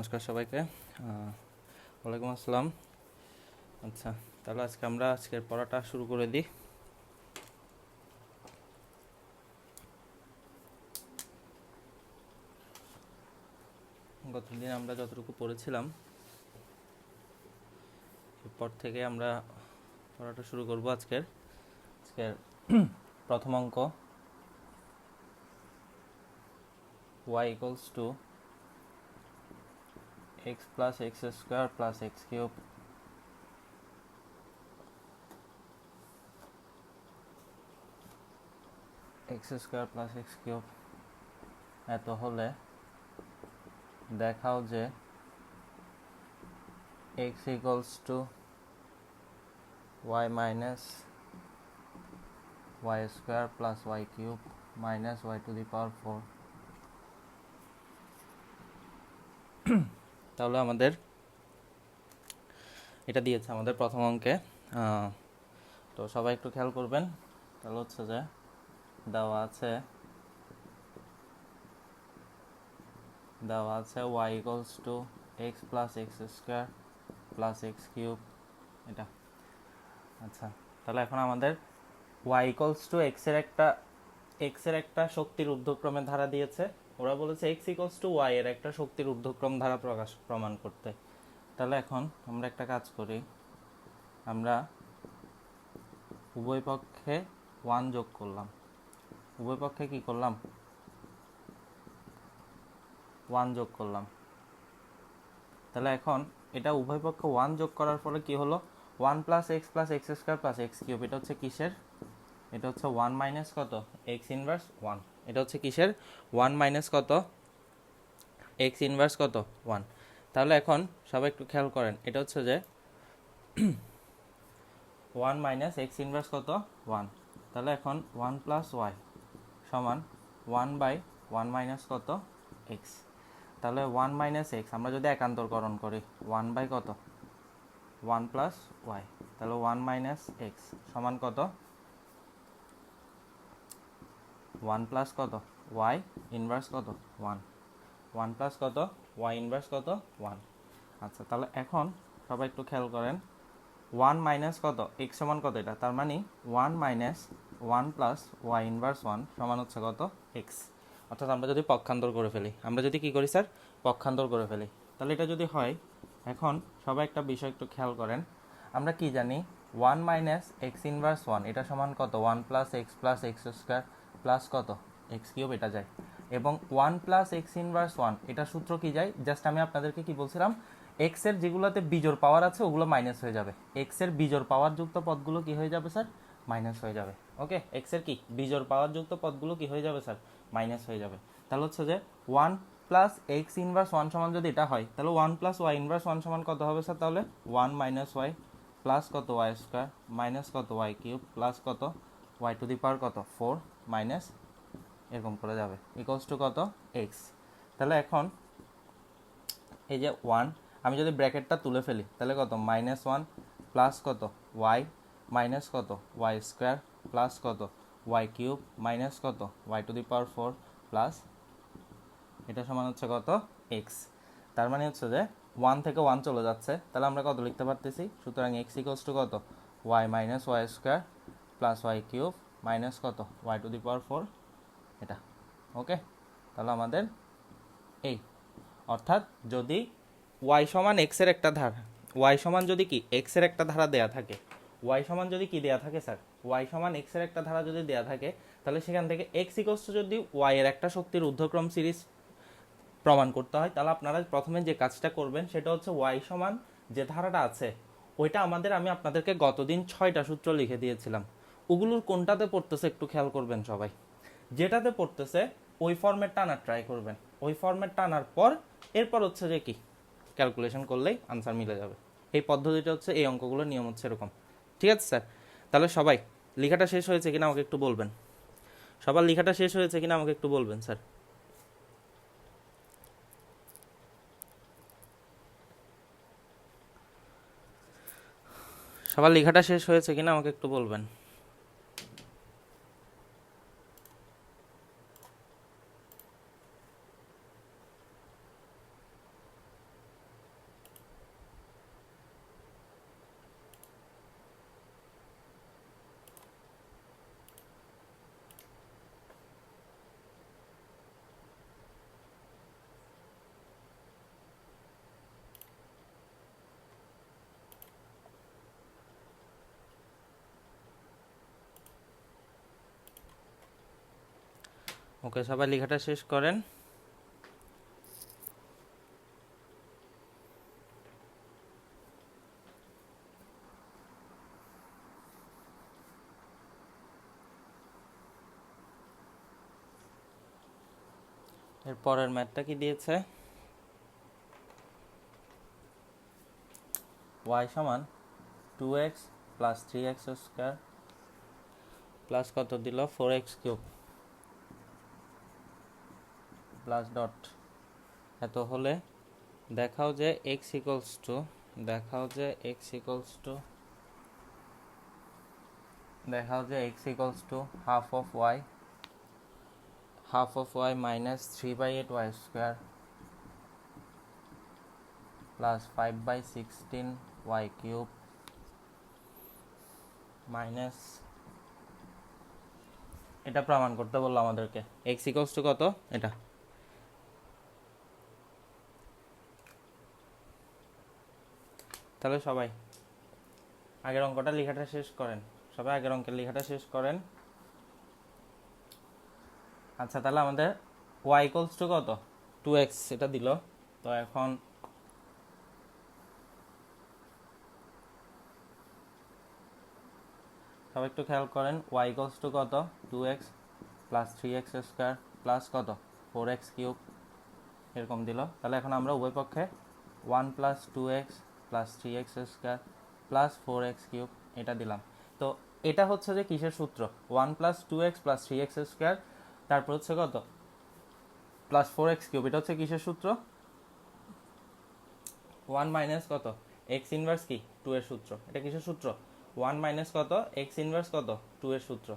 নমস্কার সবাইকে। ওয়ালাইকুম আসসালাম। আচ্ছা, তাহলে আমরা আজকের পড়াটা শুরু করে দিই। গতদিন আমরা যতটুকু পড়েছিলাম এরপর থেকে আমরা পড়াটা শুরু করব। আজকের প্রথম অঙ্ক y equals to x plus x square plus x cube x square plus x cube এত হলে দেখাও যে x equals to y minus y square plus y cube minus y to the power 4। তাহলে আমাদের এটা দিয়েছে আমাদের প্রথম অঙ্কে। তো সবাই একটু খেয়াল করবেন। তাহলে হচ্ছে যে দেওয়া আছে y equals to x plus x square plus x cube এটা। আচ্ছা, তাহলে এখন আমাদের y equals to x এর একটা শক্তির ঊর্ধ্বক্রমের ধারা দিয়েছে। ওরা বলেছে x equals to y এর একটা শক্তির ঊর্ধ্বক্রম ধারা প্রমাণ করতে। তাহলে এখন আমরা একটা কাজ করি, আমরা উভয় পক্ষে 1 যোগ করলাম। উভয় পক্ষে কি করলাম? 1 যোগ করলাম। তাহলে এখন এটা উভয় পক্ষে 1 যোগ করার ফলে কি হলো? 1 plus x square plus x cube. এটা হচ্ছে কিসের? এটা হচ্ছে 1 মাইনাস কত? X inverse 1। এটা হচ্ছে কিসের? 1 মাইনাস কত? এক্স ইনভার্স কত? 1। তাহলে এখন সবাই একটু খেয়াল করেন, এটা হচ্ছে যে 1 মাইনাস এক্স ইনভার্স কত? 1। তাহলে এখন 1 প্লাস ওয়াই সমান 1 বাই 1 মাইনাস কত? এক্স। তাহলে 1 মাইনাস এক্স আমরা যদি একান্তরকরণ করি 1 বাই কত? 1 প্লাস ওয়াই। তাহলে 1 মাইনাস এক্স সমান কত? 1 প্লাস কত? ওয়াই ইনভার্স কত? 1। 1 প্লাস কত? ওয়াই ইনভার্স কত? 1। আচ্ছা, তাহলে এখন সবাই একটু খেয়াল করেন, 1 মাইনাস কত? এক্স সমান কত? এটা তার মানে 1 মাইনাস 1 প্লাস ওয়াই ইনভার্স 1 সমান হচ্ছে কত? এক্স। অর্থাৎ আমরা যদি পক্ষান্তর করে ফেলি, আমরা যদি কি করি স্যার? পক্ষান্তর করে ফেলি, তাহলে এটা যদি হয়, এখন সবাই একটা বিষয় একটু খেয়াল করেন, আমরা কি জানি 1 মাইনাস এক্স ইনভার্স 1 এটা সমান কত? 1 প্লাস এক্স স্কোয়ার প্লাস কত? এক্স কিউব এটা যায়। এবং 1 প্লাস এক্স ইনভার্স 1 এটা সূত্র কি যায়? জাস্ট আমি আপনাদেরকে কি বলছিলাম, এক্স এর যেগুলোতে বিজোড় পাওয়ার আছে ওগুলো মাইনাস হয়ে যাবে। এক্স এর বিজোড় পাওয়ার যুক্ত পদগুলো কি হয়ে যাবে স্যার? মাইনাস হয়ে যাবে। ওকে, এক্স এর কি বিজোড় পাওয়ার যুক্ত পদগুলো কি হয়ে যাবে স্যার? মাইনাস হয়ে যাবে। তাহলে হচ্ছে যে 1 প্লাস এক্স ইনভার্স 1 সমান যদি এটা হয়, তাহলে 1 প্লাস ওয়াই ইনভার্স 1 সমান কত হবে স্যার? তাহলে 1 মাইনাস ওয়াই প্লাস কত? ওয়াই স্কোয়ার মাইনাস কত? ওয়াই কিউব প্লাস কত? ওয়াই টু দি পাওয়ার কত? 4 মাইনাস এরকম করে যাবে ইকুয়ালস টু কত? এক্স। তাহলে এখন এই যে 1 আমি যদি ব্র্যাকেটটা তুলে ফেলি, তাহলে কত? মাইনাস 1 প্লাস কত? ওয়াই মাইনাস কত? ওয়াই স্কোয়ার প্লাস কত? ওয়াই কিউব মাইনাস কত? Y to the power 4 plus এটা সমান হচ্ছে কত? এক্স। তার মানে হচ্ছে যে 1 থেকে 1 চলে যাচ্ছে, তাহলে আমরা কত লিখতে পারতেছি? সুতরাং এক্স ইকুয়ালস টু কত? Y minus y square plus y cube minus কত? ওয়াই টু দি পাওয়ার 4 এটা। ওকে, তাহলে আমাদের এই অর্থাৎ যদি y সমান x এর একটা ধারা, y সমান যদি কি x এর একটা ধারা দেয়া থাকে, y সমান যদি কি দেয়া থাকে স্যার? y সমান x এর একটা ধারা যদি দেয়া থাকে, তাহলে সেখান থেকে x ইকুয়ালস টু যদি y এর একটা শক্তির ঊর্ধ্বক্রম সিরিজ প্রমাণ করতে হয়, তাহলে আপনারা প্রথমে যে কাজটা করবেন সেটা হচ্ছে y সমান যে ধারাটা আছে ওইটা আমি আপনাদেরকে গতদিন 6টা সূত্র লিখে দিয়েছিলাম, ওগুলোর কোনটাতে পড়তেছে একটু খেয়াল করবেন সবাই। যেটাতে পড়তেছে ওই ফরম্যাট টানার ট্রাই করবেন। ওই ফরম্যাট টানার পর এরপর হচ্ছে যে কি ক্যালকুলেশন করলেই আনসার মিলে যাবে। এই পদ্ধতিটা হচ্ছে, এই অঙ্কগুলোর নিয়ম হচ্ছে এরকম। ঠিক আছে স্যার? তাহলে সবাই লেখাটা শেষ হয়েছে কিনা আমাকে একটু বলবেন। সবার লেখাটা শেষ হয়েছে কিনা আমাকে একটু বলবেন স্যার। সবার লেখাটা শেষ হয়েছে কিনা আমাকে একটু বলবেন। ওকে, সবাই লেখাটা শেষ করেন। এর পরের ম্যাথটা কি দিয়েছে? y সমান 2x plus 3x square plus কত দিল 4x কিউব প্লাস ডট। এত হলে দেখাও যে x equals to half of y minus 3/8 y square plus 5/16 y cube minus, এটা প্রমাণ করতে বললো আমাদেরকে। x ইকুয়ালস টু কত? এটা। তাহলে সবাই আগের অঙ্কটা লেখাটা শেষ করেন। আচ্ছা, তাহলে আমাদের y ইকুয়ালস টু কত? 2x এটা দিল। তো এখন সবাই একটু খেয়াল করেন, y ইকুয়ালস টু কত? 2x plus 3x square plus কত 4x কিউব এরকম দিল। তাহলে এখন আমরা উভয় পক্ষে 1 plus 2x plus 3x square plus 4x cube এটা দিলাম। তো এটা হচ্ছে যে কিসের সূত্র? 1 plus 2x plus 3x square, তারপর হচ্ছে কত প্লাস 4x কিউব, এটা হচ্ছে কিসের সূত্র? 1 মাইনাস কত x ইনভার্স কি 2 এর সূত্র। এটা কিসের সূত্র? 1 মাইনাস কত x ইনভার্স কত 2 এর সূত্র।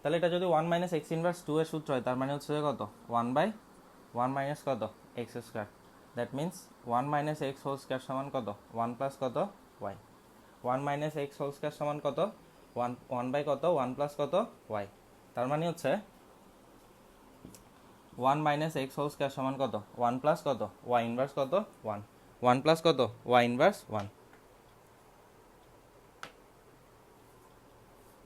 তাহলে এটা যদি 1 মাইনাস x ইনভার্স 2 এর সূত্র হয়, তার মানে হচ্ছে কত 1/1 মাইনাস কত x square. That means 1 minus x whole square সমান কত 1 প্লাস কত y। 1 minus x whole square সমান কত 1 বাই কত 1 প্লাস কত y। তার মানে হচ্ছে 1 মাইনাস x হোল স্কোয়ার সমান কত 1 প্লাস কত y ইনভার্স কত 1 প্লাস কত y ইনভার্স 1।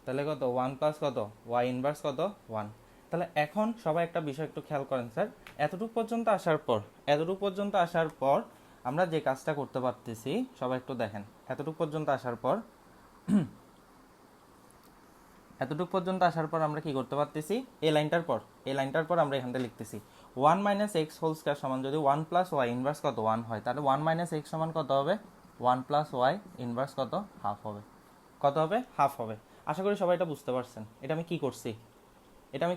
তাহলে কত 1 প্লাস কত y ইনভার্স কত 1। তাহলে এখন সবাই একটা বিষয় একটু খেয়াল করেন স্যার, এতটুকু পর্যন্ত আসার পর আমরা যে কাজটা করতে পারতেছি, সবাই একটু দেখেন। এতটুকু পর্যন্ত আসার পর আমরা কি করতে পারতেছি? এই লাইনটার পর আমরা এখান থেকে লিখতেছি 1 মাইনাস এক্স হোল স্কোয়ার সমান যদি 1 প্লাস ওয়াই ইনভার্স কত 1 হয়, তাহলে 1 মাইনাস এক্স সমান কত হবে 1 প্লাস ওয়াই ইনভার্স কত হাফ হবে। হাফ হবে। আশা করি সবাই এটা বুঝতে পারছেন। এটা আমি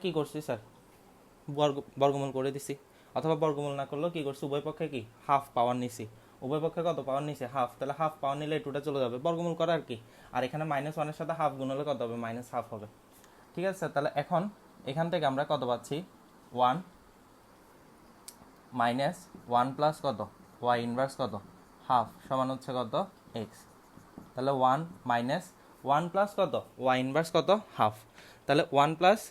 কি করছি স্যার? বর্গমূল করে দিছি, অথবা বর্গমূল না করলেও কি করছি, উভয় পক্ষে কি হাফ পাওয়ার নিছি। উভয় পক্ষে কত পাওয়ার নিছে? হাফ। তাহলে হাফ পাওয়ার নিলে টুটা চলে যাবে, বর্গমূল করা আর কি। আর এখানে -1 এর সাথে হাফ গুণ হলে কত হবে? -হাফ হবে। ঠিক আছে স্যার। তাহলে এখন এখান থেকে আমরা কত পাচ্ছি? 1 মাইনাস 1 প্লাস কত ওয়াই ইনভার্স কত হাফ সমান হচ্ছে কত x। তাহলে 1 মাইনাস 1 প্লাস কত ওয়াই ইনভার্স কত হাফ। তাহলে 1 প্লাস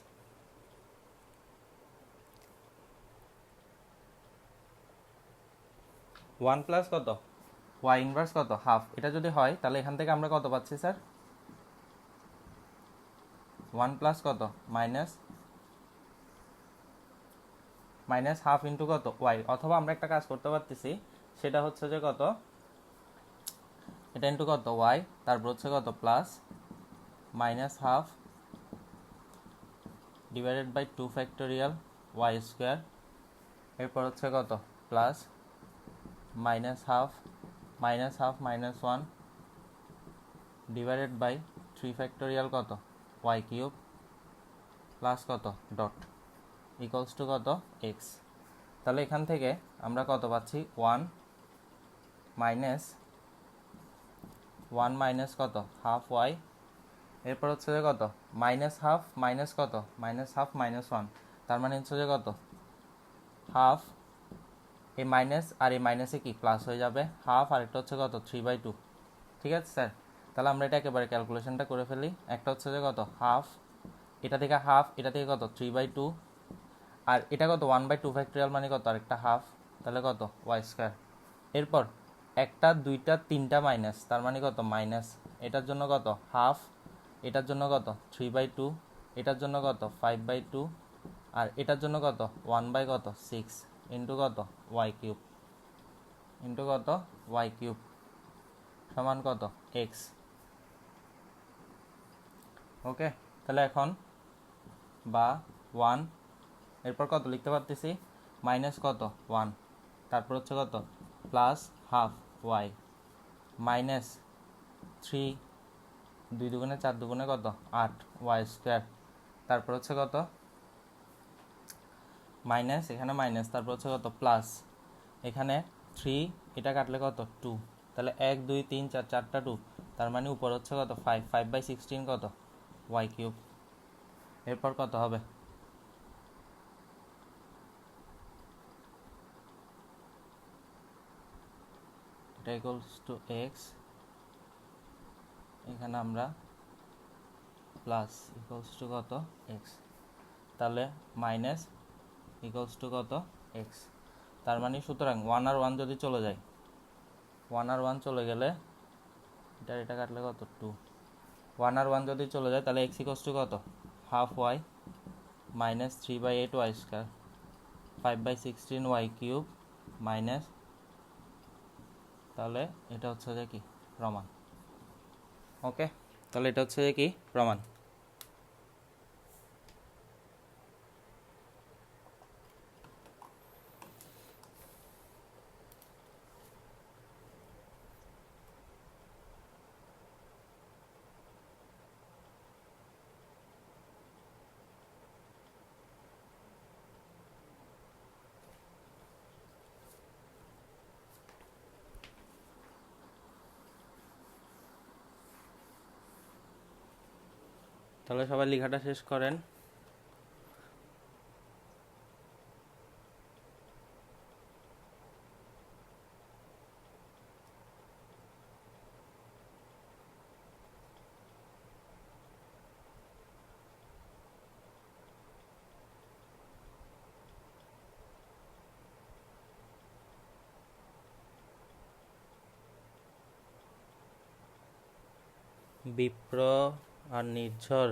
কত ওয়াই ইনভার্স কত হাফ, এটা যদি হয় তাহলে এখান থেকে আমরা কত পাচ্ছি স্যার? 1 প্লাস কত মাইনাস হাফ ইন্টু কত ওয়াই। অথবা আমরা একটা কাজ করতে পারতেছি, সেটা হচ্ছে যে কত এটা ইন্টু কত ওয়াই, তারপর হচ্ছে কত plus minus half divided by 2 factorial y square, এরপর হচ্ছে কত plus minus half minus 1 divided by 3 factorial কত ওয়াই কিউব প্লাস কত ডট ইকুয়ালস টু কত এক্স। তাহলে এখান থেকে আমরা কত পাচ্ছি 1 মাইনাস কত হাফ ওয়াই, এরপর হচ্ছে যে কত মাইনাস হাফ মাইনাস কত হাফ মাইনাস 1, তার মানে হচ্ছে যে কত হাফ, এই মাইনাস আর এই মাইনাসে কি প্লাস হয়ে যাবে হাফ, আর একটা হচ্ছে কত 3/2। ঠিক আছে স্যার। তাহলে আমরা এটা একেবারে ক্যালকুলেশনটা করে ফেলি। একটা হচ্ছে যে কত হাফ, এটা থেকে হাফ, এটা থেকে কত 3/2, আর এটা কত 1/2 ফ্যাক্টোরিয়াল মানে কত আরেকটা হাফ, তাহলে কত ওয়াই স্কোয়ার। এরপর একটা দুইটা তিনটা মাইনাস, তার মানে কত মাইনাস, এটার জন্য কত হাফ, এটার জন্য কত 3/2, এটার জন্য কত 5/2, আর এটার জন্য কত 1 বাই কত 6 ইন্টু কত ওয়াই কিউব ইন্টু কত ওয়াই কিউব সমান কত এক্স। ওকে, তাহলে এখন বা 1 এরপর কত লিখতে পারতেছি মাইনাস কত 1, তারপর হচ্ছে কত প্লাস হাফ ওয়াই মাইনাস 3, 2 দুগুণে 4 দুগুণে কত 8 ওয়াই স্কোয়ার, তারপর হচ্ছে কত মাইনাস, এখানে মাইনাস, তারপর হচ্ছে কত প্লাস, এখানে 3, এটা কাটলে কত 2, তাহলে 1 2 3 4 4টা 2, তার মানে উপর হচ্ছে কত 5, 5/16 কত ওয়াই কিউব। এরপর কত হবে এটা ইকুয়ালস টু এক্স, এখানে আমরা প্লাস ইকুয়ালস টু কত এক্স, তাহলে মাইনাস ইকুয়ালস টু কত এক্স। তার মানে সুতরাং 1 আর 1 যদি চলে যায়, 1 আর 1 চলে গেলে এটা কাটলে কত 2, 1 আর 1 যদি চলে যায় তাহলে এক্স ইকুয়ালস টু কত half y minus 3/8 y square 5/16 y cube minus, তাহলে এটা হচ্ছে যে কি প্রমাণ। ওকে, তাহলে এটা হচ্ছে যে কি প্রমাণ। তাহলে সবাই লেখাটা শেষ করেন। বিপ্র আর নির্ঝর,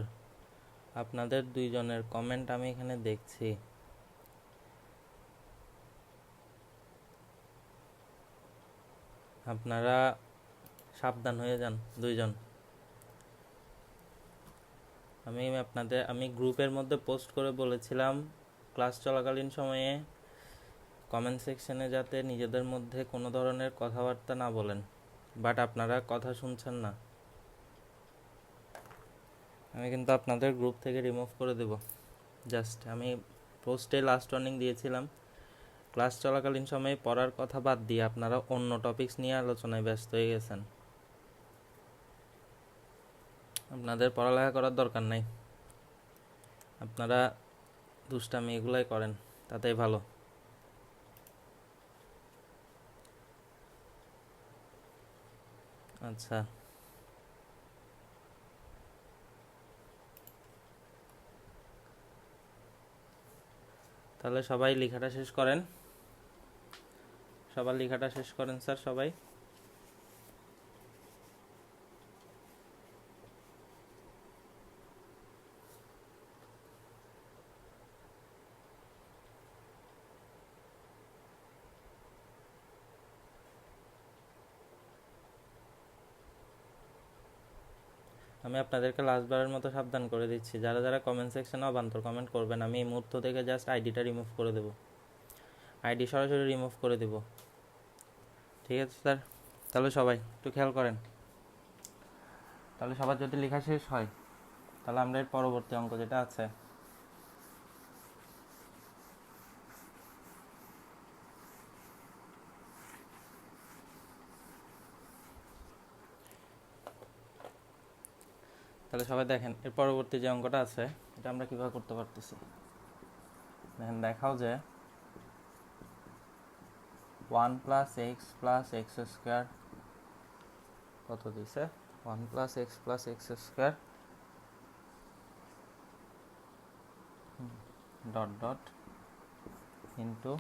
আপনাদের দুইজনের কমেন্ট আমি এখানে দেখছি। আপনারা সাবধান হয়ে যান দুইজন। আমি গ্রুপের মধ্যে পোস্ট করে বলেছিলাম ক্লাস চলাকালীন সময়ে কমেন্ট সেকশনে যাতে নিজেদের মধ্যে কোনো ধরনের কথাবার্তা না বলেন, বাট আপনারা কথা শুনছেন না। আমি কিন্তু আপনাদের গ্রুপ থেকে রিমুভ করে দেব। জাস্ট আমি পোস্টে লাস্ট ওয়ার্নিং দিয়েছিলাম, ক্লাস চলাকালীন সময়ে পড়ার কথা বাদ দিয়ে আপনারা অন্য টপিকস নিয়ে আলোচনায় ব্যস্ত হয়ে গেছেন। আপনাদের পড়ালেখা করার দরকার নাই, আপনারা দুষ্টামি এগুলাই করেন, তাতেই ভালো। আচ্ছা, তাহলে সবাই লেখাটা শেষ করেন, সবার লেখাটা শেষ করেন স্যার সবাই। আমি আপনাদেরকে লাস্টবারের মতো সাবধান করে দিচ্ছি, যারা যারা কমেন্ট সেকশনে অবান্তর কমেন্ট করবেন আমি এই মুহূর্ত থেকে জাস্ট আইডিটা রিমুভ করে দেব, আইডি সরাসরি রিমুভ করে দেব। ঠিক আছে স্যার, তাহলে সবাই একটু খেয়াল করেন। তাহলে সবার যদি লেখা শেষ হয় তাহলে আমরা এর পরবর্তী অঙ্ক যেটা আছে তাহলে সবাই দেখেন এর পরবর্তী যে অঙ্কটা আছে এটা আমরা কীভাবে করতে পারতেছি। দেখেন দেখাও যে 1 + x + x² কত দিছে 1 + x + x² dot dot into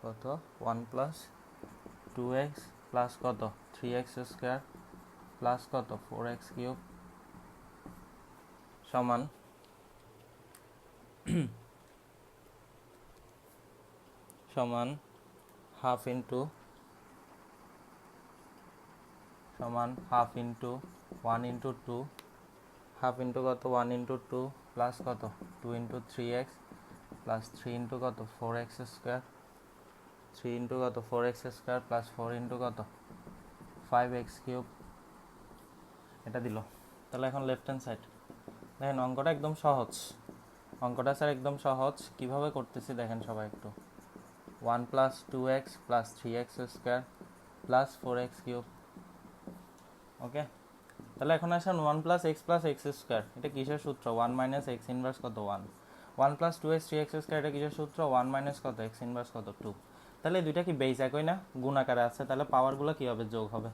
কত 1 + 2x প্লাস কত 3x² প্লাস কত 4x³ সমান সমান হাফ ইন্টু সমান half into 1 into 2, half into কত 1 ইন্টু 2 প্লাস কত 2 ইন্টু 3x প্লাস 3 ইন্টু কত 4x স্কোয়ার, 3 ইন্টু কত 4x স্কোয়ার প্লাস 4 ইন্টু কত 5x কিউব, এটা দিল। তাহলে এখন লেফট হ্যান্ড সাইড দেখেন, অঙ্কটা একদম সহজ, অঙ্কটা স্যার একদম সহজ। কিভাবে করতেছি দেখেন সবাই একটু, 1 plus 2x plus 3x square plus 4x cube. Okay, তাহলে এখন আসেন 1 plus X plus x square, এটা কিসের সূত্র 1 মাইনাস এক্স ইনভার্স কত 1, 1 প্লাস 2x 3x স্কোয়ার, এটা কিসের সূত্র 1 মাইনাস কত এক্স ইনভার্স কত 2। তাহলে এই দুইটা কি বেস একই না, গুণ আকারে আছে, তাহলে পাওয়ারগুলো কী হবে যোগ হবে,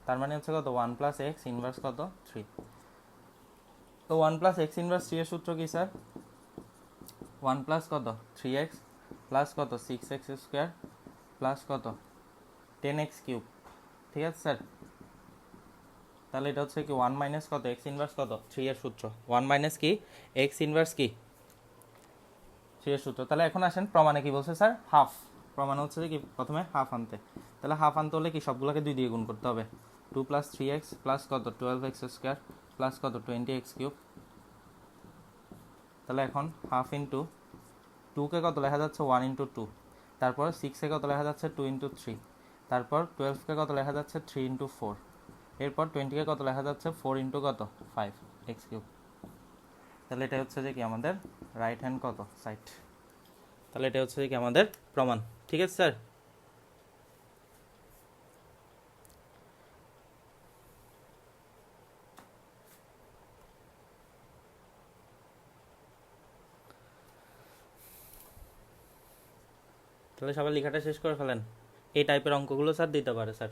তার মানে হচ্ছে কত 1 প্লাস এক্স ইনভার্স কত 3। তো 1 প্লাস এক্স ইনভার্স 3 এর সূত্র কি স্যার, 1 প্লাস কত 3x প্লাস কত 6x স্কোয়ার প্লাস কত 10x কিউব, ঠিক আছে স্যার। তাহলে এটা হচ্ছে কি 1 মাইনাস কত এক্স ইনভার্স কত 3 এর সূত্র, 1 মাইনাস কি এক্স ইনভার্স কি 3 এর সূত্র। তাহলে এখন আসেন প্রমাণে কি বলছে স্যার, হাফ। প্রমাণ হচ্ছে কি প্রথমে হাফ আনতে, তাহলে হাফ আনতে হলে কি সবগুলোকে 2 দিয়ে গুণ করতে হবে, 2 প্লাস 3x প্লাস কত 12x স্কোয়ার প্লাস কত 20x কিউব। তাহলে এখন হাফ ইন্টু 2কে কত লেখা যাচ্ছে 1 ইন্টু 2, তারপর 6কে কত লেখা যাচ্ছে 2 ইন্টু 3, তারপর 12কে কত লেখা যাচ্ছে 3 ইন্টু 4, এরপর 20কে কত লেখা যাচ্ছে 4 ইন্টু কত 5x কিউব। তাহলে এটা হচ্ছে যে কি আমাদের রাইট হ্যান্ড কত সাইড। তাহলে এটা হচ্ছে যে কি আমাদের প্রমাণ, ঠিক আছে স্যার। তাহলে সবাই লেখাটা শেষ করে ফেলেন। এই টাইপের অঙ্কগুলো স্যার দিতে পারে স্যার,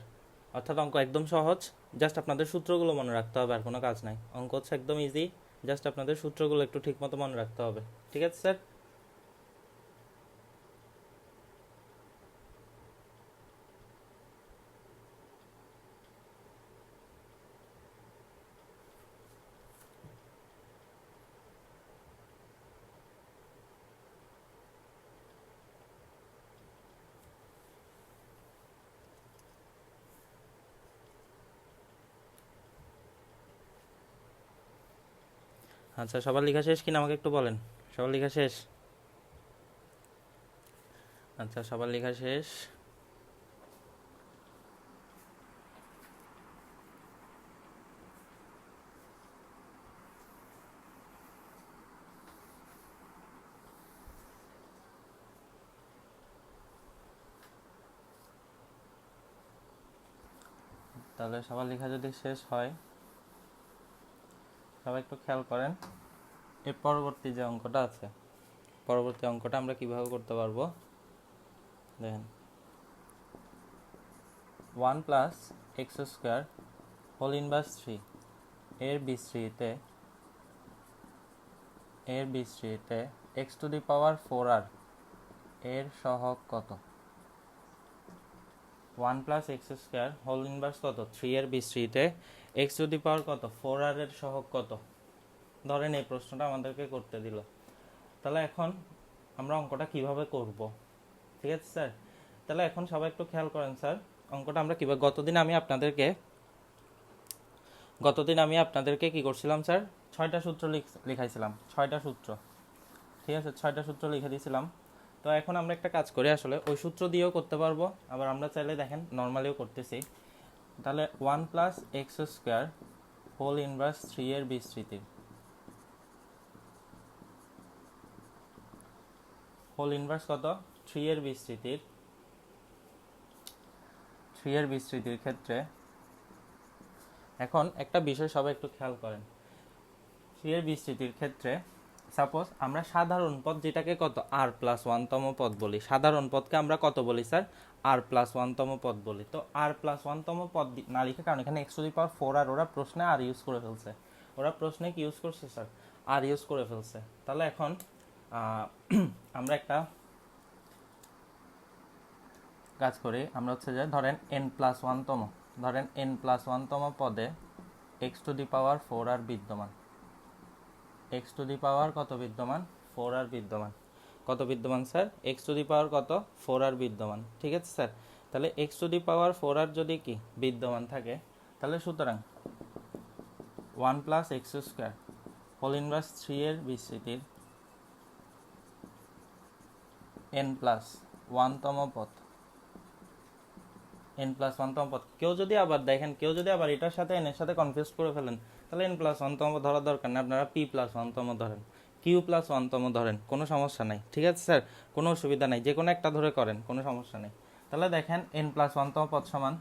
অর্থাৎ অঙ্ক একদম সহজ, জাস্ট আপনাদের সূত্রগুলো মনে রাখতে হবে, আর কোনো কাজ নাই। অঙ্ক হচ্ছে একদম ইজি, জাস্ট আপনাদের সূত্রগুলো একটু ঠিক মতো মনে রাখতে হবে, ঠিক আছে স্যার। আচ্ছা, সবার লেখা শেষ কিনা আমাকে একটু বলেন, সবার লেখা শেষ? আচ্ছা, সবার লেখা শেষ। তাহলে সবার লেখা যদি শেষ হয়, সবাই একটু খেয়াল করেন, এর পরবর্তী যে অঙ্কটা আছে, পরবর্তী অঙ্কটা আমরা কিভাবে করতে পারবো দেখেন, 1 plus x square whole inverse 3 এর বিস্তৃতিতে x to the power 4r এর সহগ কত। 1 plus x square whole inverse কত 3 এর বিস্তৃতিতে এক্স টু দি পাওয়ার কত 4r এর সহগ কত, ধরেন এই প্রশ্নটা আমাদেরকে করতে দিল। তাহলে এখন আমরা অঙ্কটা কিভাবে করব, ঠিক আছে স্যার। তাহলে এখন সবাই একটু খেয়াল করেন স্যার, অঙ্কটা আমরা কীভাবে, গতদিন আমি আপনাদেরকে কি করছিলাম স্যার, 6টা সূত্র লিখাইছিলাম, 6টা সূত্র, ঠিক আছে, 6টা সূত্র লিখে দিয়েছিলাম। তো এখন আমরা একটা কাজ করি, আসলে ওই সূত্র দিয়েও করতে পারবো, আবার আমরা চাইলে দেখেন নর্মালিও করতেছি। তাহলে 1 plus x square whole inverse 3 এর বিস্তৃতি, হোল ইনভার্স কত 3 এর বিস্তৃতির ক্ষেত্রে, এখন একটা বিষয় সবাই একটু খেয়াল করেন, 3 এর বিস্তৃতির ক্ষেত্রে সাপোজ আমরা সাধারণ পদ যেটাকে কত আর প্লাস 1তম পদ বলি, সাধারণ পদকে আমরা কত বলি স্যার আর প্লাস 1তম পদ বলি। তো আর প্লাস 1তম পদ না লিখে, কারণ এখানে এক্স টু দি পাওয়ার 4 আর ওরা প্রশ্নে আর ইউজ করে ফেলছে, ওরা প্রশ্নে কি ইউজ করছে স্যার আর ইউজ করে ফেলছে। তাহলে এখন আমরা একটা কাজ করি, আমরা হচ্ছে যে ধরেন n প্লাস 1তম পদে এক্স টু দি পাওয়ার 4 আর বিদ্যমান, এক্স টু দি পাওয়ার কত বিদ্যমান 4 আর বিদ্যমান। কত বিদ্যমান sir, x to the power কত 4r বিদ্যমান, ঠিক আছে স্যার। তাহলে x to the power 4r যদি কি বিদ্যমান থাকে, তাহলে সুতরাং 1 plus x square whole inverse 3 এর বিস্তৃতির n প্লাস 1তম পদ, n প্লাস 1তম পদ। কেউ যদি আবার দেখেন, কেউ যদি আবার এটার সাথে n এর সাথে কনফিউজ করে ফেলেন, তাহলে n প্লাস 1তম ধরার দরকার নেই, আপনারা p প্লাস 1তম ধরেন, q প্লাস 1তম ধরেন, কোনো সমস্যা নাই, ঠিক আছে স্যার, কোনো অসুবিধা নাই, যে কোনো একটা ধরে করেন, কোনো সমস্যা নেই। তাহলে দেখেন n প্লাস 1তম পদ সমান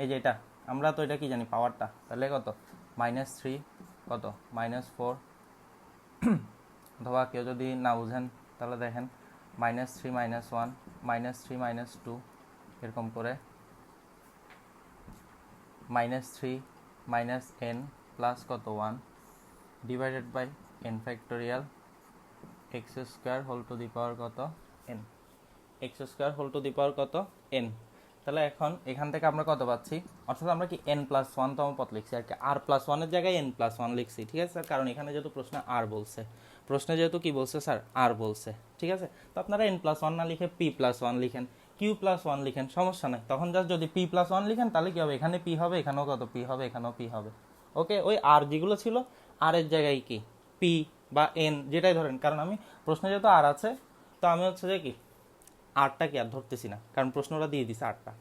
এই যে এটা, আমরা তো এটা কি জানি পাওয়ারটা, তাহলে কত -3 কত -4, অথবা কেউ যদি না বুঝেন তাহলে দেখেন -3 -1 -3 -2 এরকম করে -3 n প্লাস কত 1 divided by n factorial X square whole to the power কত n, X square whole to the power কত n। তাহলে এখন এখান থেকে আমরা কত পাচ্ছি, অর্থাৎ আমরা কি n প্লাস 1তম পদ লিখছি আর কি, r প্লাস 1-এর জায়গায় n প্লাস 1 লিখছি, ঠিক আছে স্যার, কারণ এখানে যেহেতু প্রশ্নে r বলছে, প্রশ্নে যেহেতু কি বলছে স্যার r বলছে, ঠিক আছে। তো আপনারা n প্লাস 1 না লিখে p প্লাস 1 লিখেন, q প্লাস 1 লিখেন, সমস্যা নাই। তখন জাস্ট যদি p প্লাস 1 লিখেন তাহলে কি হবে, এখানে p হবে, এখানেও কত p হবে, এখানেও p হবে, ওকে। ওই r যেগুলো ছিল r এর জায়গায় কি p বা n যেটাই ধরেন, কারণ আমি প্রশ্নে যেহেতু r আছে, তো আমি হচ্ছে যে কি আরটা কি আর ধরতেছি না, কারণ প্রশ্নটা দিয়ে দিছে আরটা।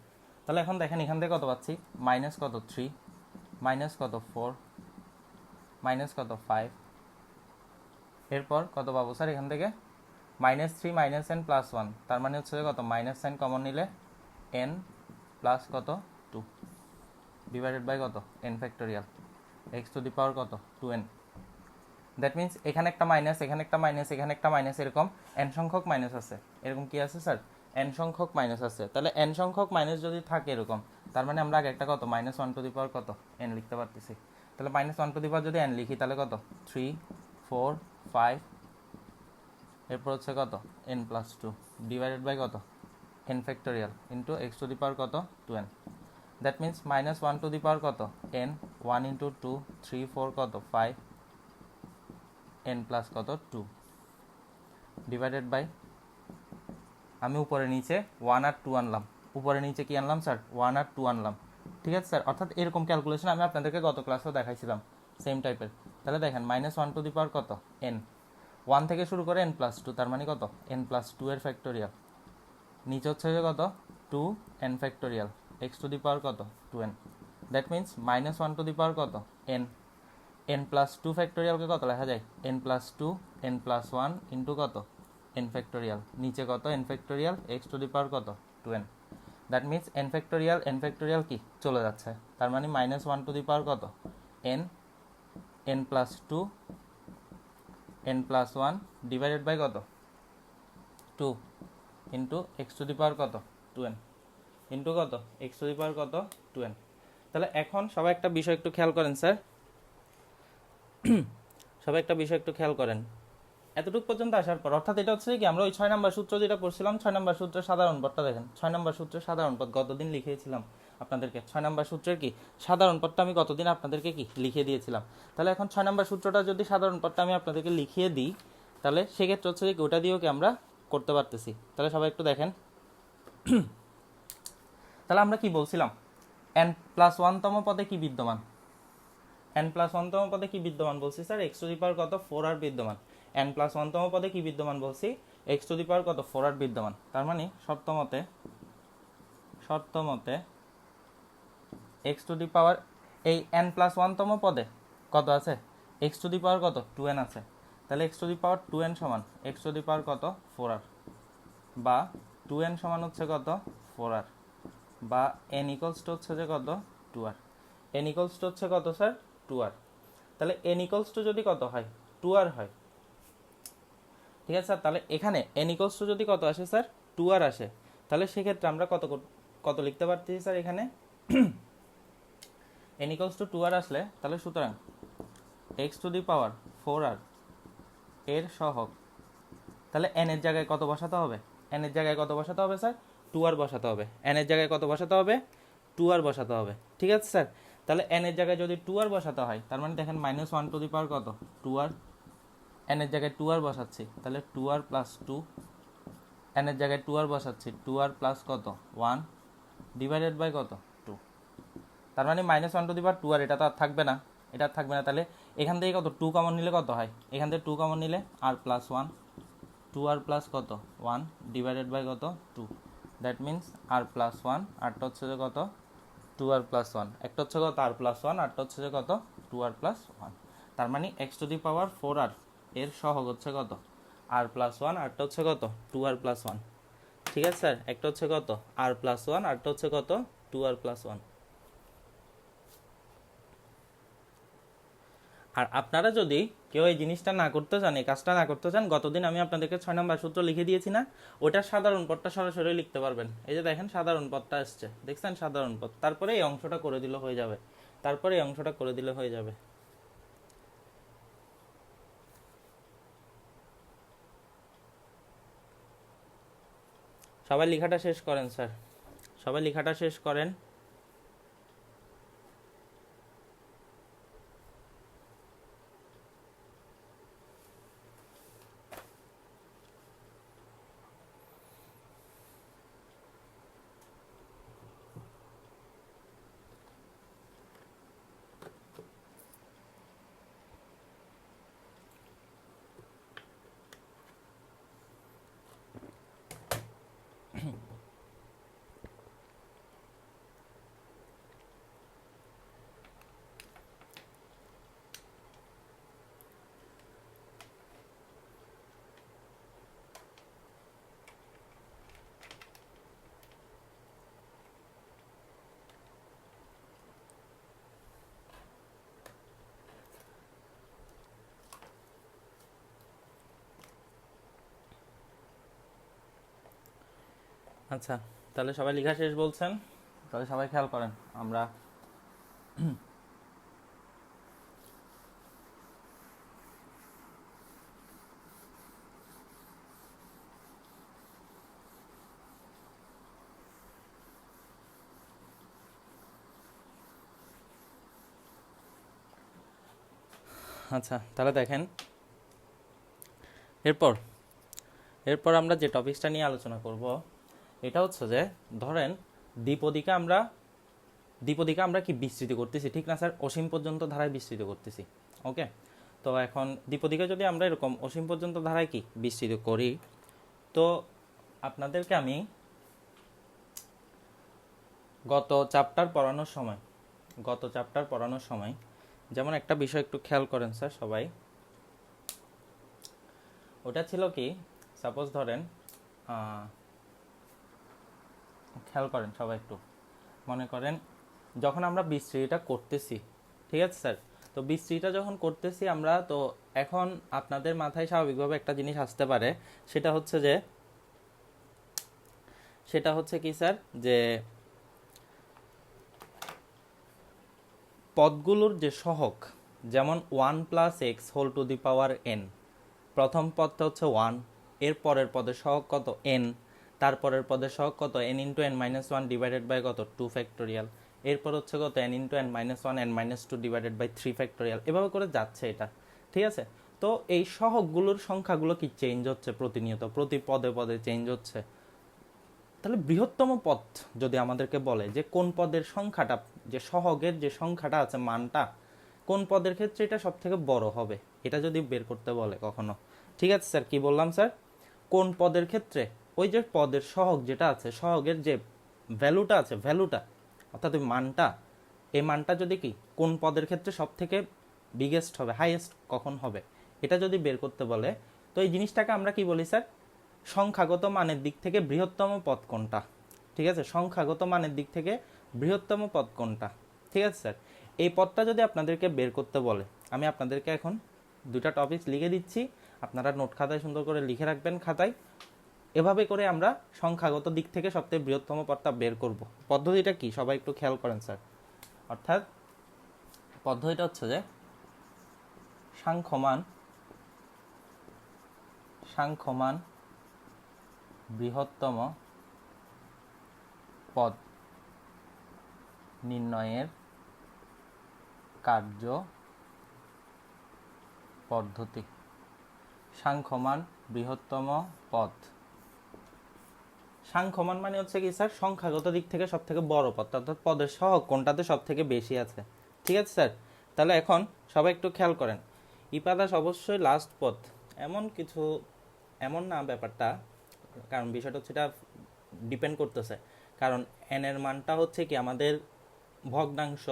তাহলে এখন দেখেন এখান থেকে কত পাচ্ছি, মাইনাস কত 3, মাইনাস কত 4, মাইনাস কত 5, এরপর কত পাবো স্যার এখান থেকে -3 n প্লাস 1, তার মানে হচ্ছে কত মাইনাস সাইন কমন নিলে n প্লাস কত 2 ডিভাইডেড বাই কত n factorial X to the power কত 2n। দ্যাট মিনস এখানে একটা মাইনাস, এখানে একটা মাইনাস, এখানে একটা মাইনাস, এরকম n সংখ্যক মাইনাস আছে, এরকম কি আছে স্যার n সংখ্যক মাইনাস আছে। তাহলে n সংখ্যক মাইনাস যদি থাকে এরকম, তার মানে আমরা আগে একটা কত -1 টু দি পাওয়ার কত n লিখতে পারতেছি। তাহলে -1 টু দি পাওয়ার যদি n লিখি তাহলে কত 3 4 5, এরপর হচ্ছে কত n প্লাস 2 ডিভাইডেড বাই কত n factorial into x to the power কত 2n। That means -1 to the power কত n, 1 ইন্টু 2 3 4 কত 5 n প্লাস কত 2 ডিভাইডেড বাই, আমি উপরে নিচে 1 আর 2 আনলাম, উপরে নিচে কি আনলাম স্যার 1 আর 2 আনলাম, ঠিক আছে স্যার। অর্থাৎ এরকম ক্যালকুলেশন আমি আপনাদেরকে গত ক্লাসেও দেখাইছিলাম, সেম টাইপের। তাহলে দেখেন -1 টু দি পাওয়ার কত n, 1 থেকে শুরু করে n প্লাস 2, তার মানে কত n প্লাস 2 এর ফ্যাক্টোরিয়াল, নিচে হচ্ছে যে কত 2 n factorial X to the power কত 2n। That means -1 to the power কত n, n প্লাস 2 ফ্যাক্টোরিয়ালকে কত লেখা যায় n plus 2 n plus 1 into কত n ফ্যাক্টোরিয়াল, নিচে কত n factorial X to the power কত 2n। That means n factorial কি চলে যাচ্ছে, তার মানে -1 টু দি পাওয়ার কত n, n plus 2 n plus 1 divided by কত 2 into x to the power কত 2n ইন্টু কত এক্স টু দি পাওয়ার কত 2n। তাহলে এখন সবাই একটা বিষয় একটু খেয়াল করেন স্যার, সবাই একটা বিষয় একটু খেয়াল করেন, এতটুকু পর্যন্ত আসার পর, অর্থাৎ এটা হচ্ছে কি আমরা ওই 6 নম্বর সূত্র যেটা পড়ছিলাম, 6 নম্বর সূত্রের সাধারণ পদটা দেখেন, 6 নম্বর সূত্রের সাধারণ পদ গতদিন লিখিয়েছিলাম আপনাদেরকে, 6 নম্বর সূত্রের কি সাধারণ পদটা আমি গতদিন আপনাদেরকে কি লিখিয়ে দিয়েছিলাম। তাহলে এখন 6 নম্বর সূত্রটা যদি সাধারণ পদটা আমি আপনাদেরকে লিখিয়ে দিই, তাহলে সেক্ষেত্রে হচ্ছে কি ওটা দিয়েও কি আমরা করতে পারতেছি। তাহলে সবাই একটু দেখেন, তাহলে আমরা কি বলছিলাম n প্লাস 1তম পদে কি বিদ্যমান, n প্লাস 1তম পদে কি বিদ্যমান বলছি sir x to the power কত 4r বিদ্যমান, n প্লাস 1তম পদে কি বিদ্যমান বলছি এক্স টু দি পাওয়ার কত 4r বিদ্যমান। তার মানে শর্ত মতে এক্স টু দি পাওয়ার এই n প্লাস 1তম পদে কত আছে এক্স টু দি পাওয়ার কত 2n আছে। তাহলে x to the power 2n সমান এক্স টু দি পাওয়ার কত 4r, বা 2n সমান হচ্ছে কত 4r, বা n ইকুয়ালস টু হচ্ছে যে কত 2r, n ইকুয়ালস টু হচ্ছে কত স্যার 2r। তাহলে n ইকুয়ালস টু যদি কত হয় 2r হয়, ঠিক আছে স্যার। তাহলে এখানে n ইকুয়ালস টু যদি কত আসে স্যার 2r আসে, তাহলে সেক্ষেত্রে আমরা কত লিখতে পারতেছি স্যার এখানে n ইকুয়ালস টু 2r আসলে, তাহলে সুতরাং x two the power 4r এর সহগ, তাহলে n এর জায়গায় কত বসাতে হবে, n এর জায়গায় কত বসাতে হবে স্যার 2r বসাতে হবে, n এর জায়গায় কত বসাতে হবে 2r বসাতে হবে, ঠিক আছে স্যার। তাহলে n এর জায়গায় যদি 2r বসাতে হয়, তার মানে দেখেন -1 টু দি পাওয়ার কত 2r n এর জায়গায় 2r বসাচ্ছি, তাহলে 2r প্লাস 2, n এর জায়গায় 2r বসাচ্ছি, 2r প্লাস কত 1 ডিভাইডেড বাই কত 2। তার মানে -1/2r, এটা তো আর থাকবে না, এটা আর থাকবে না। তাহলে এখান থেকে কত 2 কমন নিলে কত হয়, এখান থেকে 2 কমন নিলে r প্লাস 1, 2r প্লাস কত 1 ডিভাইডেড বাই কত 2। দ্যাট মিনস r প্লাস 1, আরটা হচ্ছে যে কত 2r প্লাস 1, একটা হচ্ছে কত r প্লাস 1, আরটা হচ্ছে যে কত 2r প্লাস 1। তার মানে x⁴r এর সহগ হচ্ছে কত r প্লাস 1, আরটা হচ্ছে কত 2r প্লাস 1। ঠিক আছে স্যার, একটা হচ্ছে কত r প্লাস 1, আরটা হচ্ছে কত 2r প্লাস 1। আর আপনারা যদি কেউ এই জিনিসটা না করতে চান, এই কাজটা না করতে চান, গতদিন আমি আপনাদেরকে 6 নম্বর সূত্র লিখে দিয়েছি না, ওটার সাধারণ পদটা সরাসরি লিখতে পারবেন। এই যে দেখেন সাধারণ পদটা আসছে, দেখছেন সাধারণ পদ, তারপরে এই অংশটা করে দিলে হয়ে যাবে, তারপরে এই অংশটা করে দিলে হয়ে যাবে। সবাই লেখাটা শেষ করেন স্যার, সবাই লেখাটা শেষ করেন। আচ্ছা, তাহলে সবাই লেখা শেষ বলছেন, তাহলে সবাই খেয়াল করেন। আমরা আচ্ছা তাহলে দেখেন, এরপর আমরা যে টপিকসটা নিয়ে আলোচনা করব, এটা হচ্ছে যে ধরেন দ্বিপদীকে আমরা কি বিস্তৃত করতেছি, ঠিক না স্যার? অসীম পর্যন্ত ধারায় বিস্তৃত করতেছি। ওকে, তো এখন দ্বিপদীকে যদি আমরা এরকম অসীম পর্যন্ত ধারায় কি বিস্তৃত করি, তো আপনাদেরকে আমি গত চ্যাপ্টার পড়ানোর সময় যেমন একটা বিষয় একটু খেয়াল করেন স্যার সবাই, ওটা ছিল কি, সাপোজ ধরেন খেয়াল করেন সবাই একটু, মনে করেন যখন আমরা বিস্তৃতিটা করতেছি, ঠিক আছে স্যার, তো বিস্তৃতিটা যখন করতেছি আমরা, তো এখন আপনাদের মাথায় স্বাভাবিকভাবে একটা জিনিস আসতে পারে, সেটা হচ্ছে কি স্যার, যে পদগুলোর যে সহগ, যেমন 1+x⁴n, প্রথম পদটা হচ্ছে 1, এর পরের পদের সহগ কত n, তারপরের পদের সহগ কত n × n-1 ডিভাইডেড বাই কত 2 ফ্যাক্টোরিয়াল, এরপর হচ্ছে কত n × n-1 n-2 divided by 3 factorial, এভাবে করে যাচ্ছে এটা। ঠিক আছে, তো এই সহগগুলোর সংখ্যাগুলো কি চেঞ্জ হচ্ছে প্রতিনিয়ত, প্রতি পদে পদে চেঞ্জ হচ্ছে। তাহলে বৃহত্তম পদ যদি আমাদেরকে বলে যে কোন পদের সংখ্যাটা, যে সহগের যে সংখ্যাটা আছে মানটা, কোন পদের ক্ষেত্রে এটা সব থেকে বড় হবে, এটা যদি বের করতে বলে কখনো, ঠিক আছে স্যার, কি বললাম স্যার, কোন পদের ক্ষেত্রে ওই যে পদের সহগ যেটা আছে, সহগের যে ভ্যালুটা আছে, ভ্যালুটা অর্থাৎ ওই মানটা, এই মানটা যদি কি কোন পদের ক্ষেত্রে সব থেকে বিগেস্ট হবে, হাইয়েস্ট কখন হবে, এটা যদি বের করতে বলে, তো এই জিনিসটাকে আমরা কি বলি স্যার, সংখ্যাগত মানের দিক থেকে বৃহত্তম পদ কোনটা। ঠিক আছে, সংখ্যাগত মানের দিক থেকে বৃহত্তম পদ কোনটা। ঠিক আছে স্যার, এই পদটা যদি আপনাদেরকে বের করতে বলে, আমি আপনাদেরকে এখন দুটা টপিক লিখে দিচ্ছি, আপনারা নোট খাতায় সুন্দর করে লিখে রাখবেন খাতায়, এভাবে করে আমরা সংখ্যাগত দিক থেকে সবথেকে বৃহত্তম পদটা বের করব। পদ্ধতিটা কি সবাই একটু খেয়াল করেন স্যার, অর্থাৎ পদ্ধতিটা হচ্ছে যে সাংখ্যমান বৃহত্তম পদ নির্ণয়ের কার্য পদ্ধতি। সাংখ্যমান বৃহত্তম পদ। সাংখ্যমান মানে হচ্ছে কি স্যার, সংখ্যাগত দিক থেকে সব থেকে বড় পদ, অর্থাৎ পদের সহগ কোনটাতে সব থেকে বেশি আছে। ঠিক আছে স্যার, তাহলে এখন সবাই একটু খেয়াল করেন, ইপাদাস অবশ্যই লাস্ট পদ, এমন কিছু এমন না ব্যাপারটা, কারণ বিষয়টা হচ্ছে এটা ডিপেন্ড করতেছে, কারণ এন এর মানটা হচ্ছে কি আমাদের ভগ্নাংশ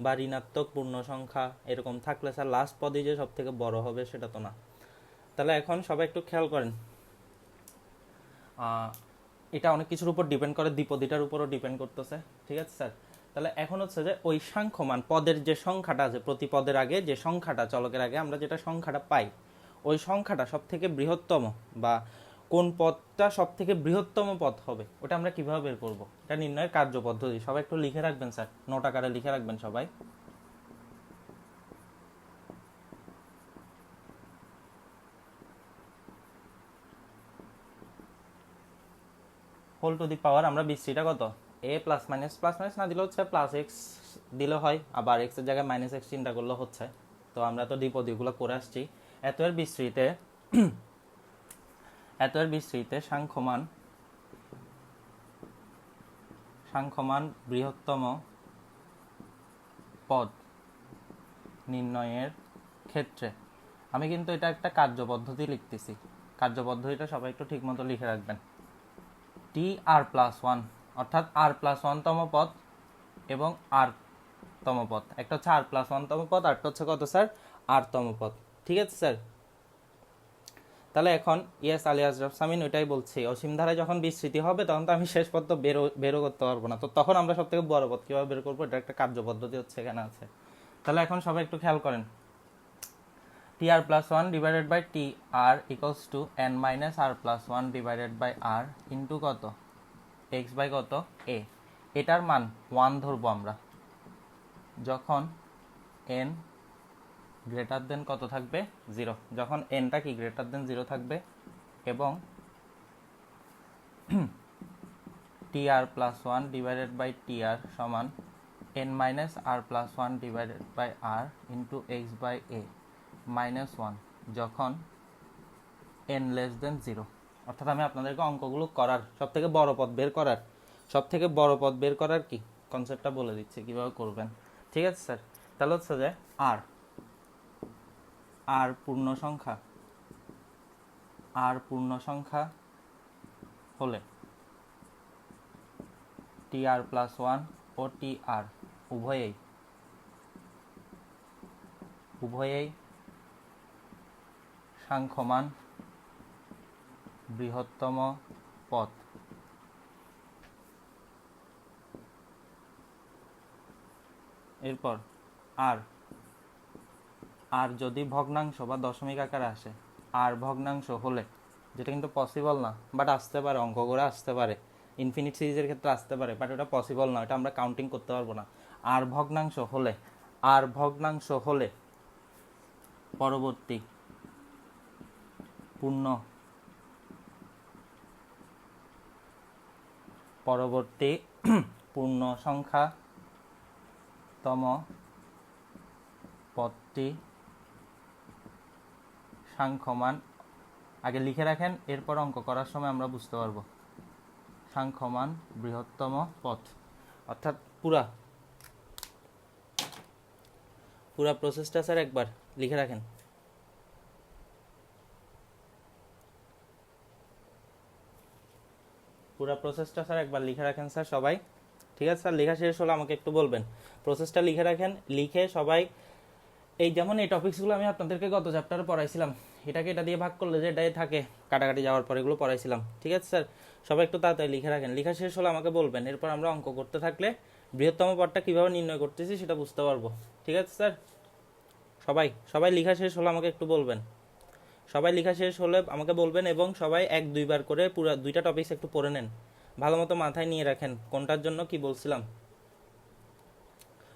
বা ঋণাত্মক পূর্ণ সংখ্যা এরকম থাকলে স্যার লাস্ট পদই যে সব থেকে বড় হবে সেটা তো না। তাহলে এখন সবাই একটু খেয়াল করেন, এটা অনেক কিছুর উপর ডিপেন্ড করে, দ্বিপদীটার উপরও ডিপেন্ড করতেছে। ঠিক আছে স্যার, তাহলে এখন হচ্ছে যে ওই সাংখ্যমান পদের যে সংখ্যাটা আছে, প্রতি পদের আগে যে সংখ্যাটা, চলকের আগে আমরা যেটা সংখ্যাটা পাই, ওই সংখ্যাটা সব থেকে বৃহত্তম বা কোন পদটা সব থেকে বৃহত্তম পদ হবে, ওটা আমরা কিভাবে বের করব, এটা নির্ণয়ের কার্য পদ্ধতি সবাই একটু লিখে রাখবেন স্যার, নোট আকারে লিখে রাখবেন সবাই। হোল টু দি পাওয়ার আমরা বিশ্রীটা কত, এ প্লাস মাইনাস না দিলে হচ্ছে প্লাস এক্স দিলে হয়, আবার এক্স এর জায়গায় মাইনাস এক্স চিন্তা করলে হচ্ছে। তো আমরা তো দ্বিপদীগুলো করে আসছি। এত এর বিশ্রীতে সাংখ্যমান বৃহত্তম পদ নির্ণয়ের ক্ষেত্রে আমি কিন্তু এটা একটা কার্যপদ্ধতি লিখতেছি, কার্যপদ্ধতিটা সবাই একটু ঠিক মতো লিখে রাখবেন। টি আর প্লাস ওয়ান, অর্থাৎ আর প্লাস ওয়ানতম পদ এবং আর তম পদ, একটা হচ্ছে আর প্লাস ওয়ানতম পদ, আরটা হচ্ছে কত স্যার, আর তম পদ। ঠিক আছে স্যার, তাহলে এখন ইয়েস আলী আজরফ সামিন ওইটাই বলছি, অসীম ধারায় যখন বিস্তৃতি হবে তখন তো আমি শেষ পদ তো বেরো করতে পারবো না, তো তখন আমরা সব থেকে বড় পদ কীভাবে বের করবো, এটা একটা কার্যপদ্ধতি হচ্ছে এখানে আছে। তাহলে এখন সবাই একটু খেয়াল করেন, T R plus one divided by T R equals to N minus R plus one divided by R into কত, এক্স বাই কত এ। এটার মান ওয়ান ধরবো আমরা যখন এন গ্রেটার দেন কত থাকবে, জিরো, যখন এনটা কি গ্রেটার দেন জিরো থাকবে, এবং t R plus one divided by টি আর সমান n minus R plus one divided by R into x by a minus one যখন এন লেস দেন জিরো। অর্থাৎ আমি আপনাদেরকে অঙ্কগুলো করার সব থেকে বড় পদ বের করার কি কনসেপ্টটা বলে দিচ্ছি কীভাবে করবেন। ঠিক আছে স্যার, তাহলে হচ্ছে যে আর পূর্ণ সংখ্যা হলে টি আর প্লাস ওয়ান ও টি আর উভয়েই সাংখ্যমান বৃহত্তম পদ। এরপর আর যদি ভগ্নাংশ বা দশমিক আকারে আসে, আর ভগ্নাংশ হলে, যেটা কিন্তু পসিবল না, বাট আসতে পারে, অঙ্ক করে আসতে পারে, ইনফিনিট সিরিজের ক্ষেত্রে আসতে পারে, বাট ওটা পসিবল না, এটা আমরা কাউন্টিং করতে পারবো না। আর ভগ্নাংশ হলে পরবর্তী পূর্ণ সংখ্যাতম পদটি সাংখ্যমান, আগে লিখে রাখেন, এরপর অঙ্ক করার সময় আমরা বুঝতে পারবো, সাংখ্যমান বৃহত্তম পদ। অর্থাৎ পুরা প্রসেসটা স্যার একবার লিখে রাখেন। স্যার সবাই। ঠিক আছে স্যার, লেখা শেষ হলে আমাকে একটু বলবেন, প্রসেসটা লিখে রাখেন, লিখে সবাই এই যেমন এই টপিকসগুলো আমি আপনাদেরকে গত চ্যাপ্টারে পড়াইছিলাম, এটাকে এটা দিয়ে ভাগ করলে যে এটাই থাকে, কাটাকাটি যাওয়ার পর এগুলো পড়াইছিলাম। ঠিক আছে স্যার, সবাই একটু তাড়াতাড়ি লিখে রাখেন, লেখা শেষ হলে আমাকে বলবেন, এরপর আমরা অঙ্ক করতে থাকলে বৃহত্তম পদটা কীভাবে নির্ণয় করতেছি সেটা বুঝতে পারবো। ঠিক আছে স্যার, সবাই লেখা শেষ হলে আমাকে একটু বলবেন, এবং সবাই এক দুইবার করে পুরো দুইটা টপিকস একটু পড়ে নেন, ভালো মতো মাথায় নিয়ে রাখেন কোনটার জন্য কি বলছিলাম,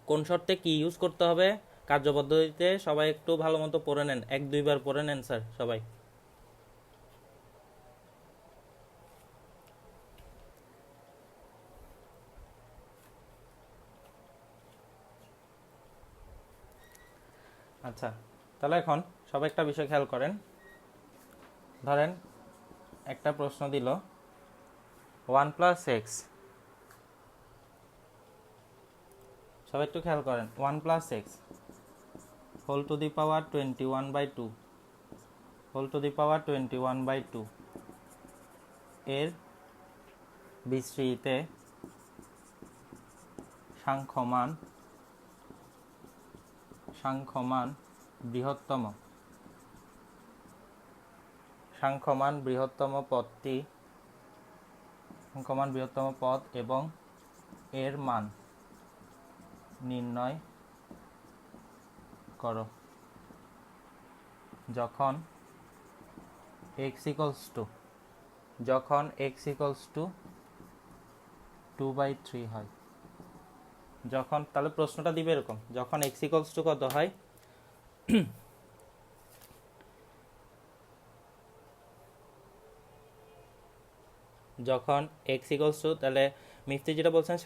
কোন শর্তে কি ইউজ করতে হবে কার্যপদ্ধতিতে, সবাই একটু ভালো মতো পড়ে নেন, এক দুইবার পড়ে নেন স্যার সবাই। আচ্ছা, তাহলে এখন সবাই একটা বিষয় খেয়াল করেন, ধরেন একটা প্রশ্ন দিল 1 প্লাস এক্স, সবাই একটু খেয়াল করেন, 1 plus x whole to the power 21/2 whole to the power 21/2 এর বিস্তৃতিতে সাংখ্যমান বৃহত্তম পদ এবং এর মান নির্ণয় করো যখন x equals to 2/3 হয়। যখন, তাহলে প্রশ্নটা দিবে এরকম, যখন x equals to কত হয়, যখন x equals to, তাহলে মিফতি যেটা বলছেন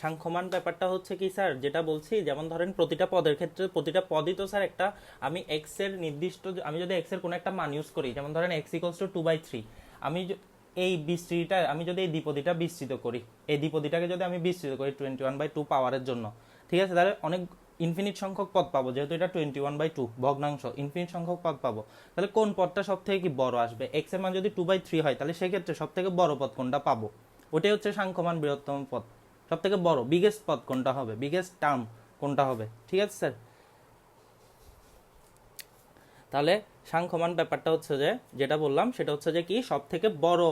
সাংখ্যমান ব্যাপারটা হচ্ছে কি স্যার, যেটা বলছি যেমন ধরেন প্রতিটা পদের ক্ষেত্রে প্রতিটা পদই তো স্যার একটা, আমি x এর নির্দিষ্ট, আমি যদি x এর কোনো একটা মান ইউজ করি, যেমন ধরেন x equals to 2/3, আমি এই বিস্তৃতিটা, আমি যদি এই দ্বিপদীটা বিস্তৃত করি, এই দ্বিপদীটাকে যদি আমি বিস্তৃত করি 21/2 পাওয়ারের জন্য, ঠিক আছে, তাহলে অনেক ইনফিনিট সংখ্যক পদ পাবো, যেহেতু এটা 21/2 ভগ্নাংশ, ইনফিনিট সংখ্যক পদ পাবো। তাহলে কোন পদটা সব থেকে কি বড় আসবে, এক্স এর মান যদি 2/3 হয়, তাহলে সেক্ষেত্রে সব থেকে বড় পদ কোনটা পাবো, ওটাই হচ্ছে সাংখ্যমান বৃহত্তম পদ, সব থেকে বড় বিগেস্ট পদ কোনটা হবে, বিগেস্ট টার্ম কোনটা হবে, ঠিক আছে স্যার। তাহলে সাংখ্যমান ব্যাপারটা হচ্ছে যে, যেটা বললাম সেটা হচ্ছে যে কি, সব থেকে বড়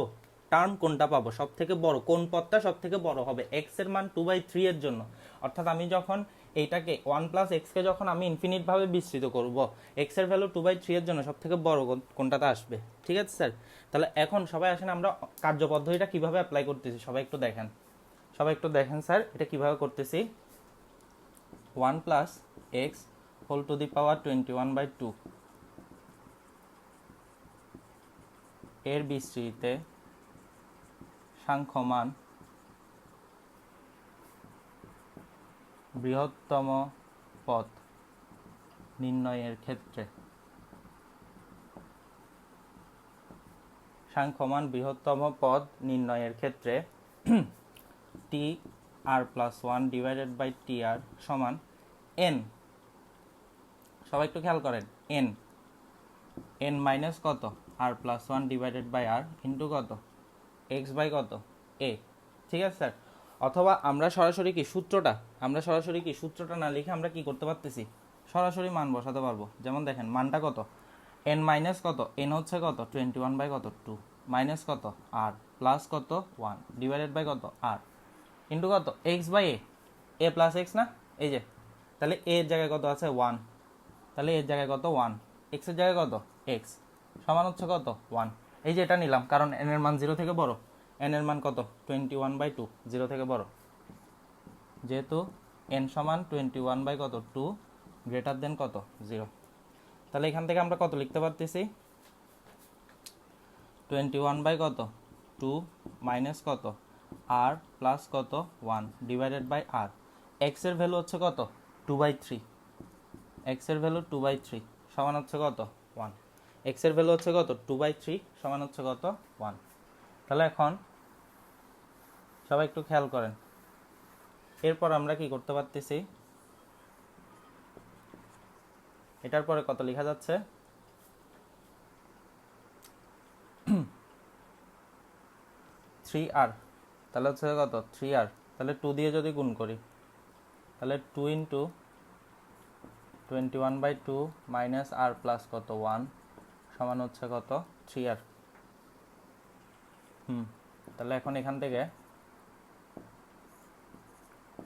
টার্ম কোনটা পাবো, সব থেকে বড় কোন পদটা সব থেকে বড় হবে এক্স এর মান 2/3 এর জন্য। অর্থাৎ আমি যখন এইটাকে 1 প্লাস এক্সকে যখন আমি ইনফিনিট ভাবে বিস্তৃত করব, এক্স এর ভ্যালু 2/3 এর জন্য সব থেকে বড় কোনটাতে আসবে, ঠিক আছে স্যার। তাহলে এখন সবাই আসেন আমরা কার্যপদ্ধতিটা কিভাবে অ্যাপ্লাই করতেছি, সবাই একটু দেখেন স্যার এটা কিভাবে করতেছি। 1 plus x whole to the power 21/2 এর বিস্তৃতিতে সাংখ্যমান বৃহত্তম পদ নির্ণয়ের ক্ষেত্রে টি আর প্লাস 1 ডিভাইডেড বাই টি আর সমান এন, সবাই একটু খেয়াল করেন, এন মাইনাস কত R plus 1 divided by R into কত এক্স বাই কত এ, ঠিক আছে স্যার। অথবা আমরা সরাসরি কি সূত্রটা না লিখে আমরা কি করতে পারতেছি, সরাসরি মান বসাতে পারবো। যেমন দেখেন মানটা কত, এন মাইনাস কত, এন হচ্ছে কত 21/2 মাইনাস কত আর প্লাস কত 1 ডিভাইডেড বাই কত আর ইন্টু কত x by a plus x না, এই যে, তাহলে এর জায়গায় কত আছে 1, তাহলে এর জায়গায় কত 1, এক্স এর জায়গায় কত এক্স সমান হচ্ছে কত 1, এই যে এটা নিলাম কারণ এন এর মান 0 থেকে বড়, এন এর মান কত 21/2 0 থেকে বড়, যেহেতু এন সমান 21/2 গ্রেটার দেন কত 0, তাহলে এখান থেকে আমরা কত লিখতে পারতেছি 21/2 মাইনাস কত আর প্লাস কত 1 ডিভাইডেড বাই আর, এক্স এর ভ্যালু হচ্ছে কত 2/3, এক্স এর ভ্যালু 2/3 সমান হচ্ছে কত 1, এক্স এর ভ্যালু হচ্ছে কত 2/3 সমান হচ্ছে কত 1। তাহলে এখন সবাই একটু খেয়াল করেন, এরপর আমরা কি করতে পারতেছি, এটার পরে কত লেখা যাচ্ছে 3r, তাহলে হচ্ছে কত 3r, তাহলে 2 দিয়ে যদি গুণ করি তাহলে 2 ইন্টু 21/2 মাইনাস আর প্লাস কত 1 সমান হচ্ছে কত 3r। তাহলে এখন এখান থেকে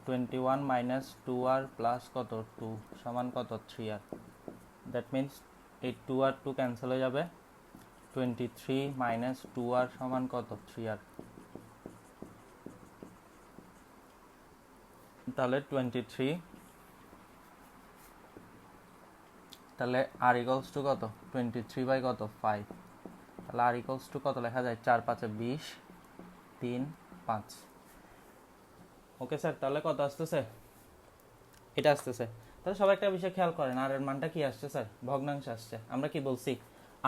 21 মাইনাস 2r প্লাস কত 2 সমান কত 3r, দ্যাট মিন্স এই 2r 2 ক্যান্সেল হয়ে যাবে, 23 মাইনাস 2r সমান কত 3r, তাহলে 23, তাহলে আর ইকুয়ালস টু কত 23 বাই কত 5, তাহলে আর ইকুয়ালস টু কত লেখা যায় 4 5 20 3 5। ওকে স্যার, তাহলে কত আসতেছে, এটা আসতেছে। তাহলে সবাই একটা বিষয় খেয়াল করেন, আর এর মানটা কি আসছে স্যার, ভগ্নাংশ আসছে। আমরা কি বলছি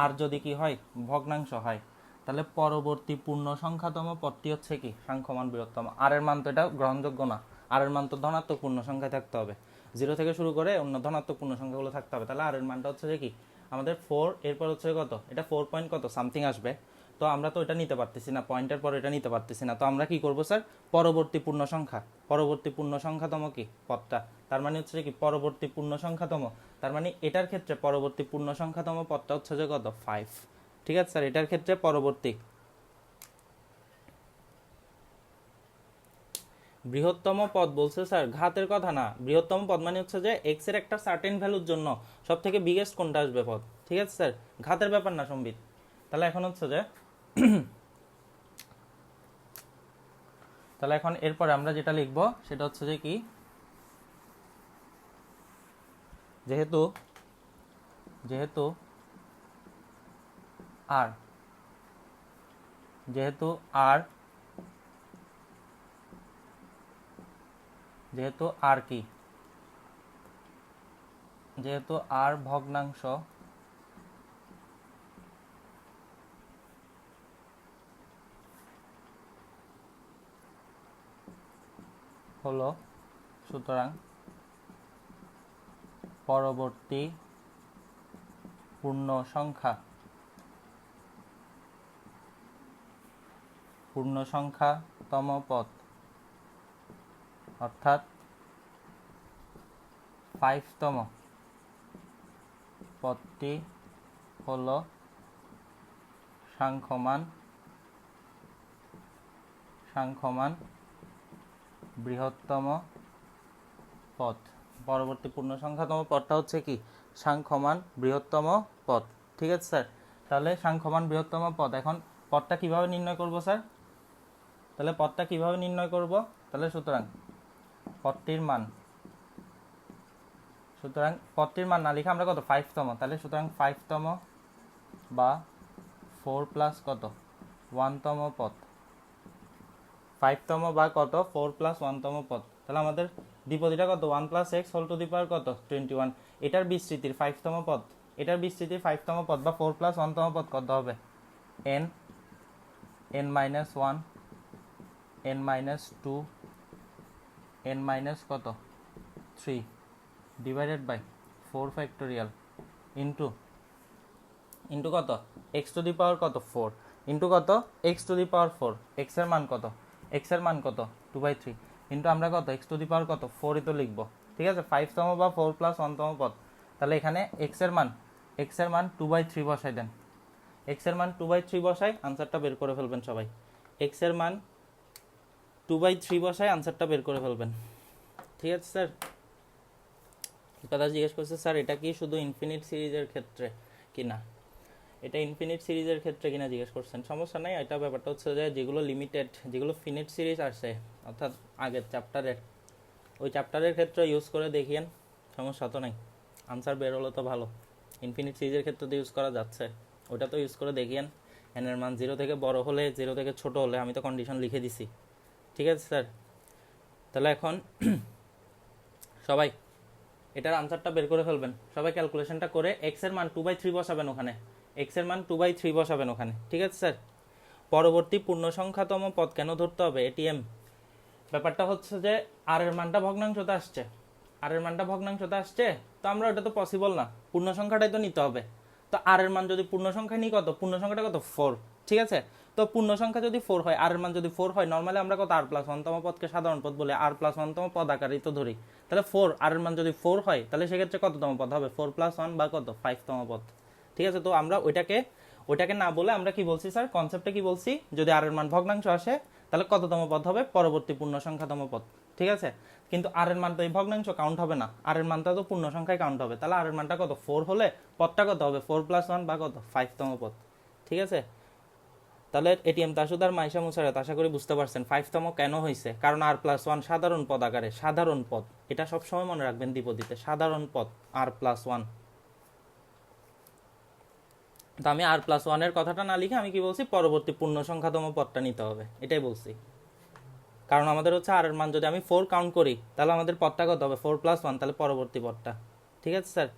আর যদি কি হয় ভগ্নাংশ হয়, তাহলে পরবর্তী পূর্ণ সংখ্যাতম পদটি হচ্ছে কি সাংখ্যমান বৃহত্তম। আর এর মান তো এটা গ্রহণযোগ্য না, আর এর মান তো ধনাত্মক পূর্ণ সংখ্যায় থাকতে হবে, 0 থেকে শুরু করে অন্য ধনাত্মক পূর্ণ সংখ্যাগুলো থাকতে হবে। তাহলে আর এর মানটা হচ্ছে যে কি আমাদের 4, এরপর হচ্ছে কত, এটা 4 পয়েন্ট কত সামথিং আসবে। তো আমরা তো এটা নিতে পারতেছি না, পয়েন্টের পর এটা নিতে পারতেছি না, তো আমরা কি করব স্যার, পরবর্তী পূর্ণ সংখ্যা, পরবর্তী পূর্ণ সংখ্যাতম কি পদটা, তার মানে হচ্ছে কি পরবর্তী পূর্ণ সংখ্যাতম, তার মানে এটার ক্ষেত্রে পরবর্তী পূর্ণ সংখ্যাতম পদটা হচ্ছে যে কত 5। ঠিক আছে স্যার, এটার ক্ষেত্রে পরবর্তী বৃহত্তম পদ বলছে স্যার, ঘাতের কথা না, বৃহত্তম পদ মানে হচ্ছে যে এক্স এর একটা সার্টেন ভ্যালুর জন্য সব থেকে বিগেস্ট কোনটা আসবে পদ। ঠিক আছে স্যার, ঘাতের ব্যাপার না সম্বিত। তাহলে এখন হচ্ছে যে তাহলে এখন এরপরে আমরা যেটা লিখব সেটা হচ্ছে যে কি, যেহেতু যেহেতু আর যেহেতু আর যেহেতু আর কি যেহেতু আর ভগ্নাংশ হলো, সুতরাং পরবর্তী পূর্ণ সংখ্যাতম পদ অর্থাৎ 5তম পদটি হলো সাংখ্যমান বৃহত্তম পদ। পরবর্তী পূর্ণ সংখ্যাতম পদটা হচ্ছে কি সাংখ্যমান বৃহত্তম পদ। ঠিক আছে স্যার, তাহলে সাংখ্যমান বৃহত্তম পদ। এখন পদটা কিভাবে নির্ণয় করব স্যার, তাহলে পদটা কিভাবে নির্ণয় করব, তাহলে সুতরাং পদটির মান না লিখে আমরা কত 5তম, তাহলে সুতরাং 5তম বা 4 প্লাস কত 1তম পদ, 5তম বা কত 4 প্লাস 1তম পদ। তাহলে আমাদের দ্বিপদীটা কত 1 plus x whole to the power কত 21, এটার বিস্তৃতির 5তম পদ, এটার বিস্তৃতির 5তম পদ বা 4 প্লাস 1তম পদ কত হবে n minus 1 n minus 2 n minus কত 3 ডিভাইডেড বাই 4 ফ্যাক্টোরিয়াল ইন্টু কত x টু দি পাওয়ার কত 4 ইন্টু কত x two the power 4, x এর মান কত 2/3 ইন্টু আমরা কত x টু দি পাওয়ার কত 4 ই তো লিখবো। ঠিক আছে, 5তম বা 4 প্লাস 1তম পদ। তাহলে এখানে x এর মান 2/3 বসাই দেন, x এর মান 2/3 বসাই আনসারটা বের করে ফেলবেন সবাই। x এর মান 2/3 বসাই আনসারটা বের করে ফেলবেন। ঠিক আছে স্যার, কথা জিজ্ঞেস করছে স্যার এটা কি শুধু ইনফিনিট সিরিজের ক্ষেত্রে কিনা, এটা ইনফিনিট সিরিজের ক্ষেত্রে কিনা জিজ্ঞেস করছেন, সমস্যা নাই। এটা ব্যাপারটা হচ্ছে যে যেগুলো লিমিটেড, যেগুলো ফিনিট সিরিজ আসে অর্থাৎ আগের চ্যাপ্টারের, ওই চ্যাপ্টারের ক্ষেত্রে ইউজ করে দেখিয়েন, সমস্যা তো নাই, আনসার বের হলো তো ভালো। ইনফিনিট সিরিজের ক্ষেত্রে তো ইউজ করা যাচ্ছে, ওটা তো ইউজ করে দেখিয়েন। এন এর মান 0 থেকে বড় হলে 0 থেকে ছোট হলে আমি তো কন্ডিশন লিখে দিছি। ঠিক আছে স্যার, তাহলে এখন সবাই এটার আনসারটা বের করে ফেলবেন, সবাই ক্যালকুলেশনটা করে x এর মান 2/3 বসাবেন ওখানে, x এর মান 2/3 বসাবেন ওখানে। ঠিক আছে স্যার, পরবর্তী পূর্ণ সংখ্যাতম পদ কেন ধরতে হবে এটিএম, ব্যাপারটা হচ্ছে যে আর এর মানটা ভগ্নাংশতে আসছে, তো আমরা ওটা তো পসিবল না, পূর্ণ সংখ্যাটাই তো নিতে হবে। তো আর এর মান যদি পূর্ণ সংখ্যা নিই কত, পূর্ণ সংখ্যাটা কত 4। ঠিক আছে, তো পূর্ণ সংখ্যা যদি 4 হয়, আর এর মান যদি 4 হয়, নর্মালি আমরা কত আর প্লাস 1তম পদকে সাধারণ পদ বলে আর প্লাস 1তম পদ আকারেই তো ধরি। তাহলে 4 আর এর মান যদি 4 হয়, তাহলে সেক্ষেত্রে কততম পদ হবে 4 প্লাস 1 বা কত 5তম পদ। ঠিক আছে, তো আমরা ওইটাকে না বলে আমরা কি বলছি স্যার, কনসেপ্টে কি বলছি, যদি আর এর মান ভগ্নাংশ আসে তাহলে কততম পদ হবে পরবর্তী পূর্ণ সংখ্যাতম পদ। ঠিক আছে, কিন্তু আর এর মান তো এই ভগ্নাংশ কাউন্ট হবে না, আর এর মানটা তো পূর্ণ সংখ্যায় কাউন্ট হবে। তাহলে আর এর মানটা কত 4 হলে পদটা কত হবে 4 প্লাস 1 বা কত 5তম পদ। ঠিক আছে, তাহলে এটিএম তাসুদার মাইশা মুসারাত আশা করি বুঝতে পারছেন 5তম কেন হয়েছে, কারণ আর প্লাস 1 সাধারণ পদ আকারে, সাধারণ পদ, এটা সবসময় মনে রাখবেন দ্বিপদীতে সাধারণ পদ আর প্লাস 1। তো আমি আর প্লাস 1 এর কথাটা না লিখে আমি কি বলছি, পরবর্তী পূর্ণ সংখ্যাতম পদটা নিতে হবে, এটাই বলছি। কারণ আমাদের হচ্ছে আর এর মান যদি আমি 4 কাউন্ট করি তাহলে আমাদের পদটা কত হবে 4 প্লাস 1, তাহলে পরবর্তী পদটা। ঠিক আছে স্যার,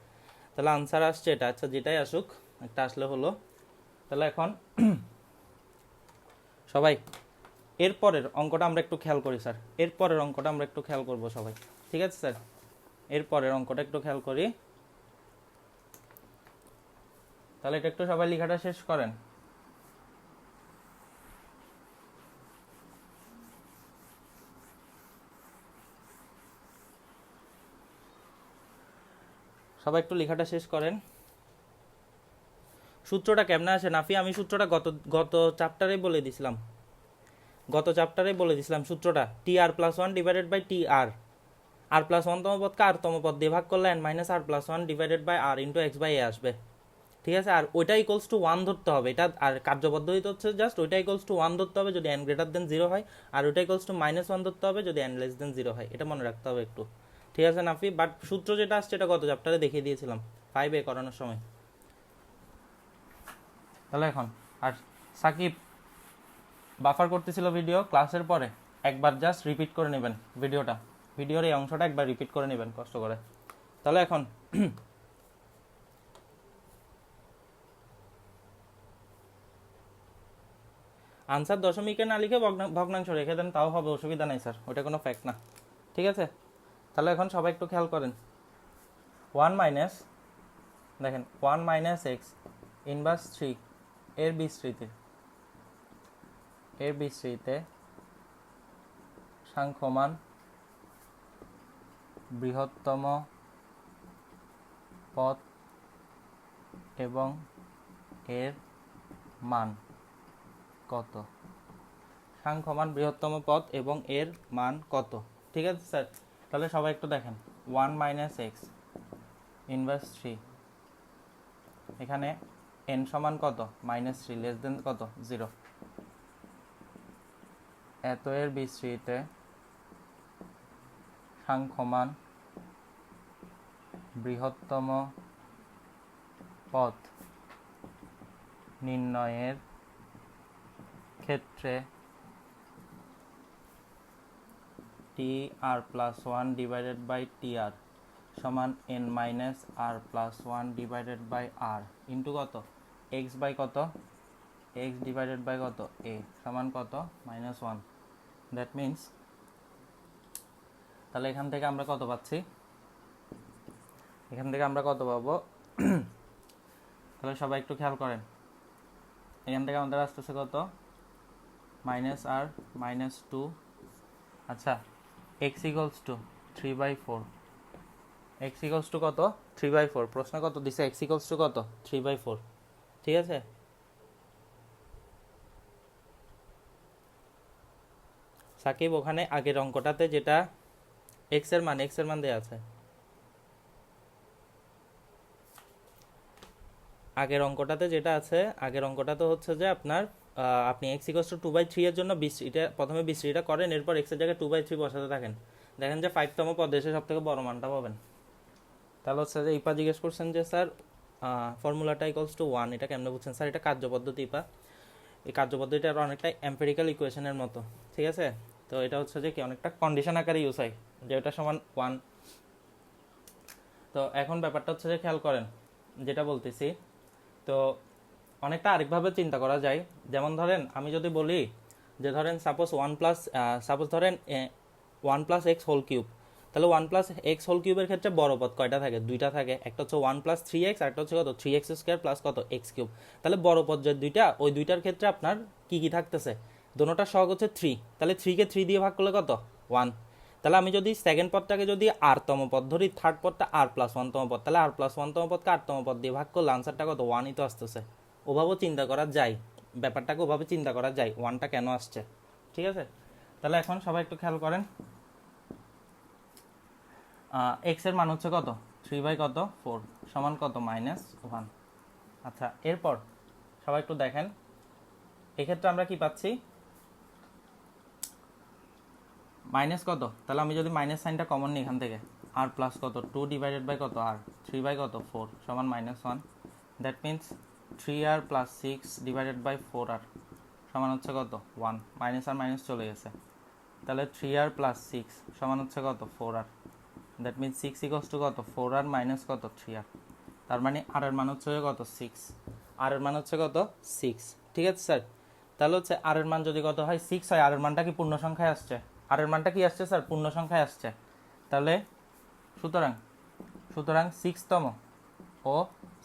তাহলে আনসার আসছে এটা। আচ্ছা যেটাই আসুক, একটা আসলে হলো। তাহলে এখন সবাই এরপরের অঙ্কটা আমরা একটু খেয়াল করি স্যার, এরপরের অঙ্কটা আমরা একটু খেয়াল করব সবাই, ঠিক আছে স্যার? এরপরের অঙ্কটা একটু খেয়াল করি। তাহলে এটা একটু সবাই লেখাটা শেষ করেন। সবাই একটু লেখাটা শেষ করেন। সূত্রটা কেমনে আসে নাফি? আমি সূত্রটা গত চ্যাপ্টারে বলে দিছিলাম, সূত্রটা T R plus one divided by T R plus one তম পদকে আর তম পদ দিয়ে ভাগ করলে N minus R plus one divided by R into x by A আসবে, ঠিক আছে? আর ওইটা ইকুয়ালস টু ওয়ান ধরতে হবে, এটা আর কার্যপদ্ধতি হচ্ছে জাস্ট ওইটা ইকুয়ালস টু ওয়ান ধরতে হবে যদি এন গ্রেটার দেন জিরো হয়, আর ওইটা ইকুয়ালস টু মাইনাস ওয়ান ধরতে হবে যদি এন লেস দেন জিরো হয়। এটা মনে রাখতে হবে একটু, ঠিক আছে নাফি? বাট সূত্র যেটা আসছে এটা গত চ্যাপ্টারে দেখিয়ে দিয়েছিলাম 5A করানোর সময়। তাহলে এখন আর সাকিব বাফার করতেছিল ভিডিও ক্লাসের পরে, একবার জাস্ট রিপিট করে নেবেন ভিডিওর এই অংশটা একবার রিপিট করে নেবেন কষ্ট করে। তাহলে এখন আনসার দশমিকে না লিখে ভগ্নাংশ রেখে দেন তাও হবে, অসুবিধা নাই স্যার, ওটা কোনো ফ্যাক্ট না, ঠিক আছে? তাহলে এখন সবাই একটু খেয়াল করেন, ওয়ান মাইনাস, দেখেন one minus x inverse three এর বিস্তৃতিতে সাংখ্যমান বৃহত্তম পদ এবং এর মান কত? সাংখ্যমান বৃহত্তম পদ এবং এর মান কত, ঠিক আছে স্যার? তাহলে সবাই একটু দেখেন, one minus x inverse three, এখানে এন সমান কত? মাইনাস থ্রি, লেস দেন কত? জিরো। এত এর বিস্তৃতিতে সাংখ্যমান বৃহত্তম পদ নির্ণয়ের ক্ষেত্রে টি আর প্লাস ওয়ান ডিভাইডেড বাই টি আর সমান n minus R plus one divided by R into কত? এক্স বাই কত? এক্স ডিভাইডেড বাই কত? এ সমান কত? Minus one. দ্যাট মিনস তাহলে এখান থেকে আমরা কত পাচ্ছি? এখান থেকে আমরা কত পাবো? তাহলে সবাই একটু খেয়াল করেন, এখান থেকে আমাদের আসতেছে কত? মাইনাস আর মাইনাস টু, আচ্ছা X equals to three by four, X equals to কত? Three by four. প্রশ্ন কত দিছে? এক্স ইকুয়ালস টু কত? থ্রি বাই ফোর, ঠিক আছে? সাকিব ওখানে আগের অঙ্কটাতে যেটা এক্স এর মান দেয়া আছে, আগের অঙ্কটাতে যেটা আছে, আগের অঙ্কটাতে হচ্ছে যে আপনার আপনি x equals to two by three এর জন্য এটা প্রথমে বিস্তৃতিটা করেন, এরপর এক্স এর জায়গায় টু বাই থ্রি বসাতে থাকেন, দেখেন যে 5তম পদে এসে সব থেকে বড় মানটা পাবেন। তাহলে হচ্ছে যে ইপা জিজ্ঞেস করছেন যে স্যার ফর্মুলাটা ইকুয়ালস টু ওয়ান, এটা কেমনে বুঝছেন স্যার? এটা কার্যপদ্ধতি ইপা, এই কার্যপদ্ধতিটা অনেকটা এম্পিরিক্যাল ইকুয়েশনের মতো, ঠিক আছে? তো এটা হচ্ছে যে কি অনেকটা কন্ডিশন আকারে ইউজ হয় যে এটা সমান ওয়ান। তো এখন ব্যাপারটা হচ্ছে যে খেয়াল করেন যেটা বলতেছি, তো অনেকটা আরেকভাবে চিন্তা করা যায়। যেমন ধরেন আমি যদি বলি যে ধরেন সাপোজ ধরেন one plus x whole cube, তাহলে ওয়ান প্লাস এক্স হোল কিউবের ক্ষেত্রে বড় পদ কয়টা থাকে? দুইটা থাকে, একটা হচ্ছে ওয়ান প্লাস থ্রি এক্স, আর একটা হচ্ছে কত? থ্রি এক্স স্কোয়ার প্লাস কত? X cube. তাহলে বড় পদ যে দুইটা, ওই দুইটার ক্ষেত্রে আপনার কি কি থাকতেছে? দোনোটার সহগ হচ্ছে থ্রি, তাহলে থ্রিকে থ্রি দিয়ে ভাগ করলে কত? ওয়ান। তাহলে আমি যদি সেকেন্ড পদটাকে যদি আরতম পদ ধরি, থার্ড পদটা আর প্লাস ওয়ানতম পদ, তাহলে আর প্লাস ওয়ানতম পদকে আরতম পদ দিয়ে ভাগ করলে আনসারটা কত? ওয়ানই তো আসতেছে। ওভাবেও চিন্তা করা যায়, ব্যাপারটাকে ওভাবে চিন্তা করা যায়, ওয়ানটা কেন আসছে, ঠিক আছে? তাহলে এখন সবাই একটু খেয়াল করেন, এক্স এর মান হচ্ছে কত? থ্রি বাই কত? ফোর সমান কত? Minus one. আচ্ছা এরপর সবাই একটু দেখেন, এক্ষেত্রে আমরা কি পাচ্ছি? মাইনাস কত? তাহলে আমি যদি মাইনাস সাইনটা কমন নিই এখান থেকে, আর প্লাস কত? টু ডিভাইডেড বাই কত? আর থ্রি বাই কত? ফোর সমান minus one. That means three R plus six divided by four R সমান হচ্ছে কত? ওয়ান। মাইনাস আর মাইনাস চলে গেছে, তাহলে থ্রি আর প্লাস সিক্স সমান হচ্ছে কত? Four r. That means six equals to কত? ফোর আর মাইনাস কত? Three r. তার মানে আর এর মান হচ্ছে কত 6, আর এর মান হচ্ছে কত 6, ঠিক আছে স্যার। তাহলে হচ্ছে আর এর মান যদি কত হয় 6 হয়, আর এর মানটা কি পূর্ণ সংখ্যায় আসছে, আর এর মানটা কি আসছে স্যার পূর্ণ সংখ্যায় আসছে। তাহলে সুতরাং 6তম ও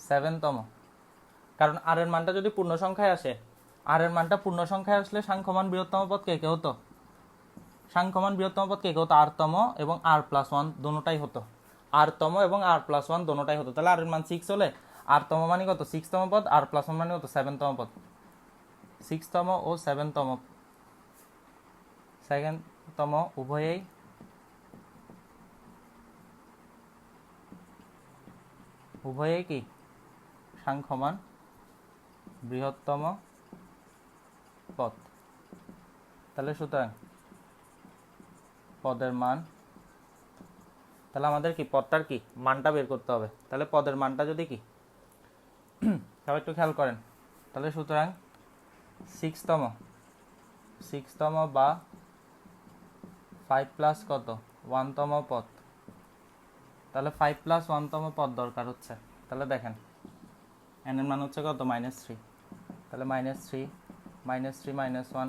7তম, কারণ আর এর মানটা যদি পূর্ণ সংখ্যায় আসে, আর এর মানটা পূর্ণ সংখ্যায় আসলে সাংখ্যমান বৃহত্তম পদ কে কে হতো, সাংখ্যমান বৃহত্তম পদ কে কে হতো, আরতম এবং r+1 দোনোটাই হতো, আরতম এবং r+1 দোনোটাই হতো। তাহলে আর এর মান 6 হলে আরতম মানে কত 6তম পদ, r+1 মানে কত 7তম পদ, 6তম ও 7তম উভয়েই কি সাংখ্যমান বৃহত্তম পদ। তাহলে সুতরাং পদের মান, তাহলে আমাদের কি পদটার কি মানটা বের করতে হবে। তাহলে পদের মানটা যদি কি সবাই একটু খেয়াল করেন, তাহলে সুতরাং 6তম বা 5 + কত 1তম পদ, তাহলে 5 + 1তম পদ দরকার হচ্ছে। তাহলে দেখেন n এর মান হচ্ছে কত -3, তাহলে -3 -3 -1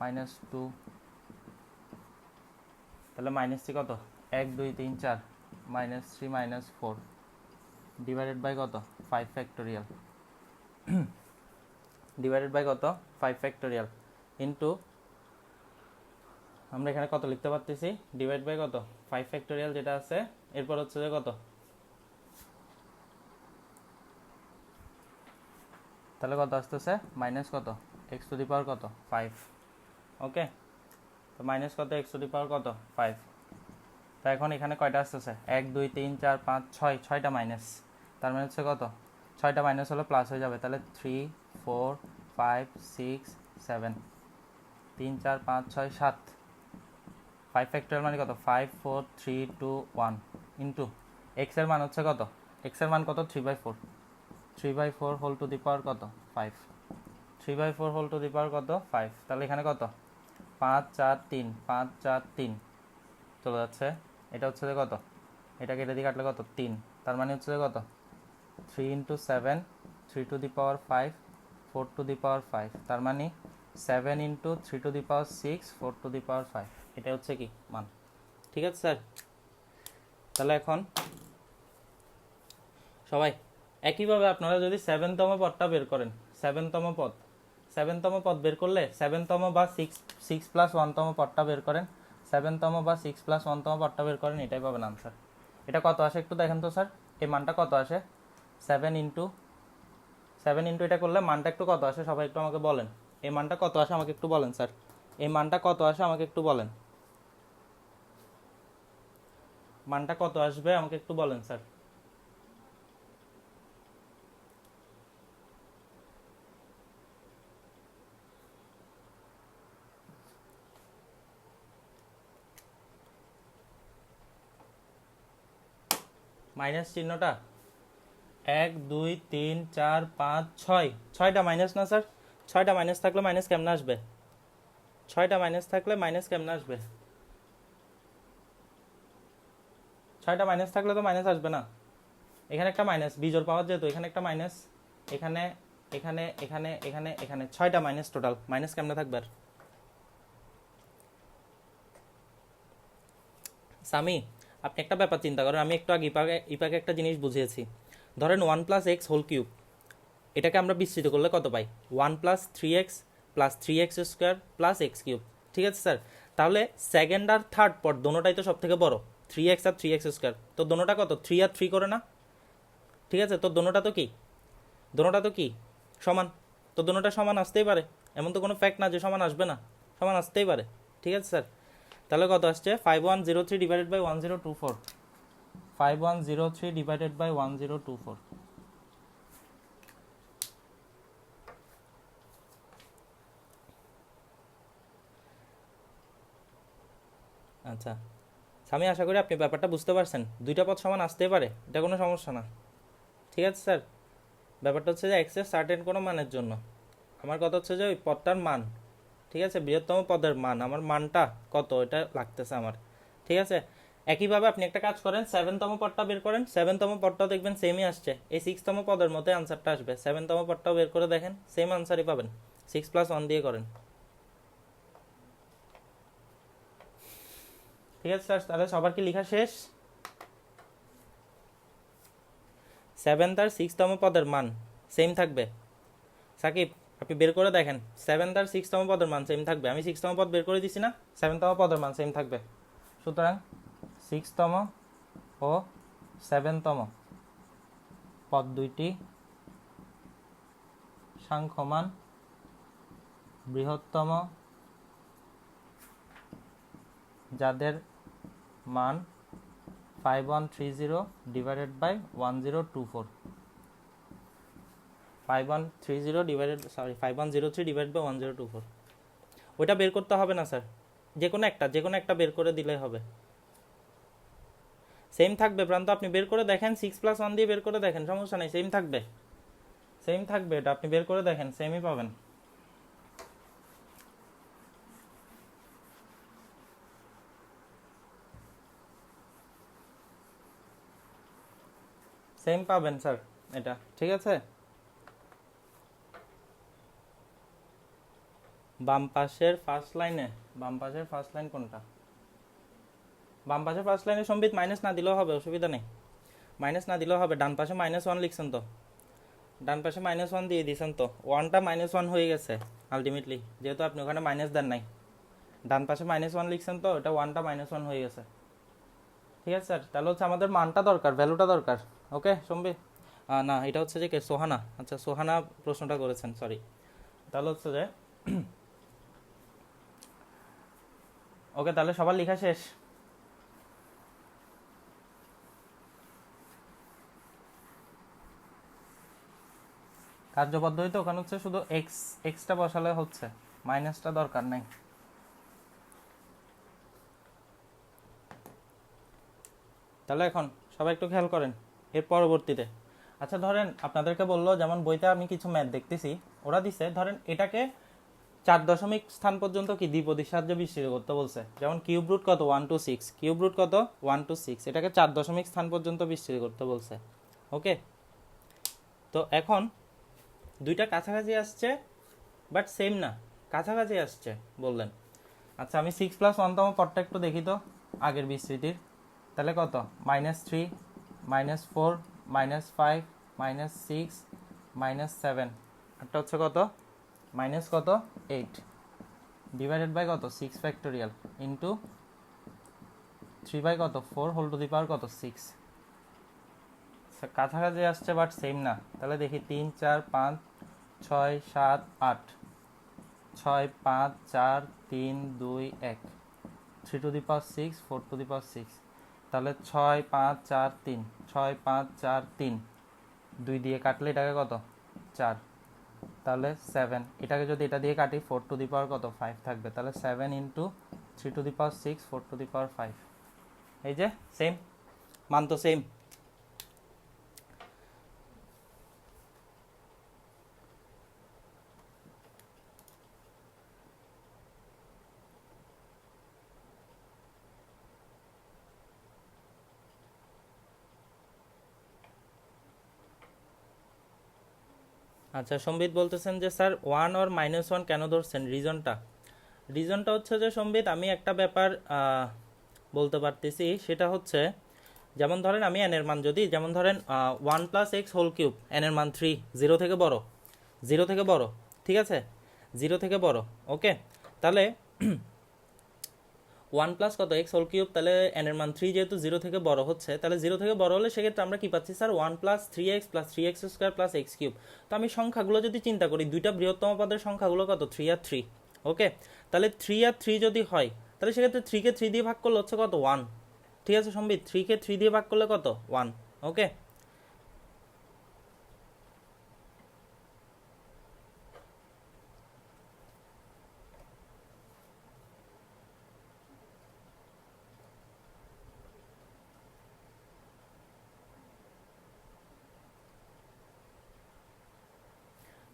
-2, তাহলে -3 কত 1 2 3 4 -3 -4 ডিভাইডেড বাই কত 5 ফ্যাক্টোরিয়াল, ডিভাইডেড বাই কত 5 ফ্যাক্টোরিয়াল ইন্টু, আমরা এখানে কত লিখতে পারতেছি ডিভাইড বাই কত 5 ফ্যাক্টোরিয়াল যেটা আছে, এরপর হচ্ছে যে কত, তাহলে কত আসতেছে মাইনাস কত x টু দি পাওয়ার কত 5, ওকে। তো মাইনাস কত x টু দি পাওয়ার কত 5। তো এখন এখানে কয়টা আসতেছে 1 2 3 4 5 6, 6টা মাইনাস, তার মানে হচ্ছে কত 6টা মাইনাস হলে প্লাস হয়ে যাবে। তাহলে 3 4 5 6 7, 3 4 5 6 7, 5 ফ্যাক্টোরিয়াল মানে কত 5 4 3 2 1 ইন্টু x এর মান হচ্ছে কত, x এর মান কত 3/4, 3/4 হোল টু দি পাওয়ার কত 5, 3/4 হোল টু দি পাওয়ার কত 5। তাহলে এখানে কত 5 4 3 5 4 3 চলে যাচ্ছে, এটা হচ্ছে যে কত, এটা কেটে দিয়ে কাটলে কত 3, তার মানে হচ্ছে যে কত 3 × 7 3 to the power 5 4 to the power 5, তার মানে 7 × 3 to the power 6 4 to the power 5, এটা হচ্ছে কি মান, ঠিক আছে স্যার। তাহলে এখন সবাই একইভাবে আপনারা যদি 7তম পদটা বের করেন, 7তম পদ বের করলে 7তম বা 6 + 1তম পদটা বের করেন, 7তম বা 6 + 1তম পদটা বের করেন, এটাই পাবেন আনসার। এটা কত আসে একটু দেখেন তো স্যার, এই মানটা কত আসে 7 × এটা করলে মানটা একটু কত আসে, সবাই একটু আমাকে বলেন এই মানটা কত আসে, আমাকে একটু বলেন স্যার, এই মানটা কত আসে আমাকে একটু বলেন, মানটা কত আসবে আমাকে একটু বলেন স্যার। মাইনাস চিহ্নটা 1 2 3 4 5 6, 6টা মাইনাস না স্যার, 6টা মাইনাস থাকলে মাইনাস কেমনে আসবে, 6টা মাইনাস থাকলে মাইনাস কেমনে আসবে, 6টা মাইনাস থাকলে তো মাইনাস আসবে না, এখানে একটা মাইনাস বিজোড় পাওয়ার যেহেতু এখানে একটা মাইনাস, এখানে এখানে এখানে এখানে এখানে 6টা মাইনাস, টোটাল মাইনাস কেমনে থাকবে আর। সামি আপনি একটা ব্যাপার চিন্তা করেন, আমি একটু আগে ইপাকে একটা জিনিস বুঝিয়েছি, ধরেন 1 + x হোল কিউব, এটাকে আমরা বিস্তৃত করলে কত পাই 1 + 3x + 3x² + x³ ঠিক আছে স্যার। তাহলে সেকেন্ড আর থার্ড পদ দোনোটাই তো সব থেকে বড়, 3x আর 3x², তো দোনোটা কত 3 আর 3 করে না, ঠিক আছে। তো দোনোটা তো কি সমান, তো দোনোটা সমান আসতেই পারে, এমন তো কোনো ফ্যাক্ট না যে সমান আসবে না, সমান আসতেই পারে, ঠিক আছে স্যার। তাহলে কত আসছে 5103 ডিভাইডেড বাই 1024, 5103 ডিভাইডেড বাই 1024, আচ্ছা আমি আশা করি আপনি ব্যাপারটা বুঝতে পারছেন, দুইটা পদ সমান আসতেই পারে, এটা কোনো সমস্যা না, ঠিক আছে স্যার। ব্যাপারটা হচ্ছে যে এক্সের সার্টেন কোনো মানের জন্য আমার কথা হচ্ছে যে ওই পদটার মান, ঠিক আছে, বৃহত্তম পদের মান, আমার মানটা কত এটা লাগতেছে আমার, ঠিক আছে। একইভাবে আপনি একটা কাজ করেন, 7তম পদটা বের করেন, 7তম পদটাও দেখবেন সেমই আসছে, এই 6তম পদের মধ্যে আনসারটা আসবে, 7তম পদটাও বের করে দেখেন, সেম আনসারই পাবেন, 6+1 দিয়ে করেন। ঠিক আছে স্যার, তাহলে সবার কি লেখা শেষ? 7th আর 6তম পদের মান সেম থাকবে। সাকিব আপনি বের করে দেখেন, 7th আর 6তম পদের মান সেম থাকবে, আমি 6তম পদ বের করে দিছি না, 7তম পদের মান সেম থাকবে। সুতরাং 6তম ও 7তম পদ দুইটি সাংখ্যমান বৃহত্তম যাদের মান 5130 ডিভাইডেড বাই 1024, 5103 ডিভাইডেড বাই 1024, ওইটা বের করতে হবে না স্যার, যে কোনো একটা বের করে দিলে হবে, সেম থাকবে। প্রান্ত আপনি বের করে দেখেন, 6+1 দিয়ে বের করে দেখেন, সমস্যা নেই, সেম থাকবে, সেম থাকবে, এটা আপনি বের করে দেখেন, সেমই পাবেন। সেম পাবেন স্যার এটা, ঠিক আছে। বাম পাশের ফার্স্ট লাইন কোনটা? বাম পাশের ফার্স্ট লাইনে সম্বিত মাইনাস না দিলেও হবে, অসুবিধা নেই, মাইনাস না দিলেও হবে, ডান পাশে -1 লিখছেন তো, ডান পাশে -1 দিয়ে দিয়েছেন তো, 1টা -1 হয়ে গেছে আলটিমেটলি, যেহেতু আপনি ওখানে মাইনাস দেন নাই, ডান পাশে -1 লিখছেন তো, এটা 1টা -1 হয়ে গেছে। ঠিক আছে স্যার, তাহলে হচ্ছে আমাদের মানটা দরকার, ভ্যালুটা দরকার। ওকে সম্বিত, না এটা হচ্ছে যে কে, সোহানা, আচ্ছা সোহানা প্রশ্নটা করেছেন, সরি। তাহলে হচ্ছে যে ওকে, তাহলে সবার লেখা শেষ? কার্য পদ্ধতিতে ওখানে হচ্ছে শুধু এক্সটা বসালে হচ্ছে, মাইনাসটা দরকার নাই। তাহলে এখন সবাই একটু খেয়াল করেন এর পরবর্তীতে। আচ্ছা ধরেন আপনাদেরকে বললো, যেমন বইতে আমি কিছু ম্যাথ দেখতেছি, ওরা দিছে ধরেন এটাকে 4 দশমিক স্থান পর্যন্ত কি দ্বিপদীর সাহায্যে বিস্তৃত করতে বলছে, যেমন কিউব রুট কত 1 to 6, কিউব রুট কত 1 to 6, এটাকে 4 দশমিক স্থান পর্যন্ত বিস্তৃত করতে বলছে। ওকে, তো এখন দুইটা কাছাকাছি আসছে বাট সেম না, কাছাকাছি আসছে বললেন। আচ্ছা আমি 6+1তম পদটা একটু দেখি তো আগের বিস্তৃতির, তাহলে কত -3 -4 -5 -6 -7, একটা হচ্ছে কত মাইনাস কত 8 ডিভাইডেড বাই কত 6 ফ্যাক্টোরিয়াল ইন্টু 3 বাই কত 4 হোল টু দি পাওয়ার কত 6, কাছাকাছি আসছে বাট সেম না। তাহলে দেখি 3 4 5 6 7 8, 6 5 4 3 2 1, 3 to the power 6 4 to the power 6, তাহলে 6 5 4 3, 6 5 4 3, 2 দিয়ে কাটলে এটাকে কত 4, তাহলে 7, এটাকে যদি এটা দিয়ে কাটি 4 টু দি পাওয়ার কত 5 থাকবে, তাহলে 7 into 3 to the power 6 4 to the power 5, এই যে সেম মান তো সেম। আচ্ছা সম্বিত বলতেছেন যে স্যার 1 আর -1 কেন ধরছেন, রিজনটা হচ্ছে যে সম্বিত আমি একটা ব্যাপার বলতে পারতেছি, সেটা হচ্ছে যেমন ধরেন আমি এন এর মান যদি, যেমন ধরেন 1+x হোল কিউব, এন এর মান 3, 0 থেকে বড়, 0 থেকে বড়, ঠিক আছে 0 থেকে বড়, ওকে, তাহলে 1 প্লাস কত এক্স হোল কিউব, তাহলে এন এর মান 3 যেহেতু 0 থেকে বড় হচ্ছে, তাহলে 0 থেকে বড় হলে সেক্ষেত্রে আমরা কি পাচ্ছি sir 1 plus 3x plus 3x square plus x cube. তো আমি সংখ্যাগুলো যদি চিন্তা করি, দুইটা বৃহত্তম পদের সংখ্যাগুলো কত 3 আর 3, ওকে, তাহলে 3 আর 3 যদি হয়, তাহলে সেক্ষেত্রে 3কে 3 দিয়ে ভাগ করলে হচ্ছে কত 1, ঠিক আছে সম্বিত, 3কে 3 দিয়ে ভাগ করলে কত 1, ওকে।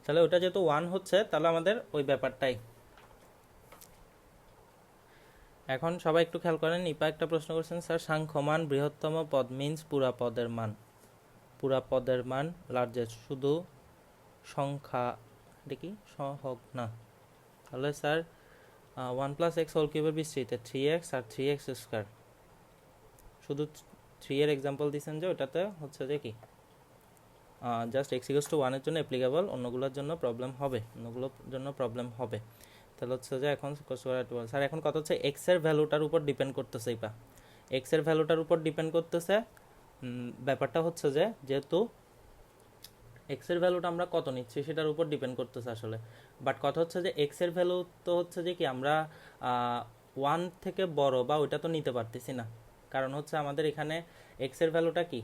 তাহলে ওটা যেহেতু 1 হচ্ছে, তাহলে আমাদের ওই ব্যাপারটাই, এখন সবাই একটু খেয়াল করেন, ইপা একটা প্রশ্ন করছেন, স্যার সাংখ্যমান বৃহত্তম পদ মিন্স পুরা পদের মান লার্জেস্ট, শুধু সংখ্যা এটা কি সহগ না, তাহলে স্যার 1+x হোল কিউবের বিস্তৃতে 3x আর 3x স্কোয়ার, শুধু 3 এর এক্সাম্পল দিচ্ছেন যে ওটাতে হচ্ছে যে কি জাস্ট x = 1 এর জন্য অ্যাপ্লিকেবল, অন্যগুলোর জন্য প্রবলেম হবে। তাহলে হচ্ছে যে এখন স্যার এখন কত হচ্ছে x এর ভ্যালুটার উপর ডিপেন্ড করতেছে, ইপা x এর ভ্যালুটার উপর ডিপেন্ড করতেছে। ব্যাপারটা হচ্ছে যে যেহেতু x এর ভ্যালুটা আমরা কত নিচ্ছি সেটার উপর ডিপেন্ড করতেছে আসলে, বাট কথা হচ্ছে যে x এর ভ্যালু তো হচ্ছে যে কি আমরা 1 থেকে বড় বা ওইটা তো নিতে পারতেছি না, কারণ হচ্ছে আমাদের এখানে x এর ভ্যালুটা কি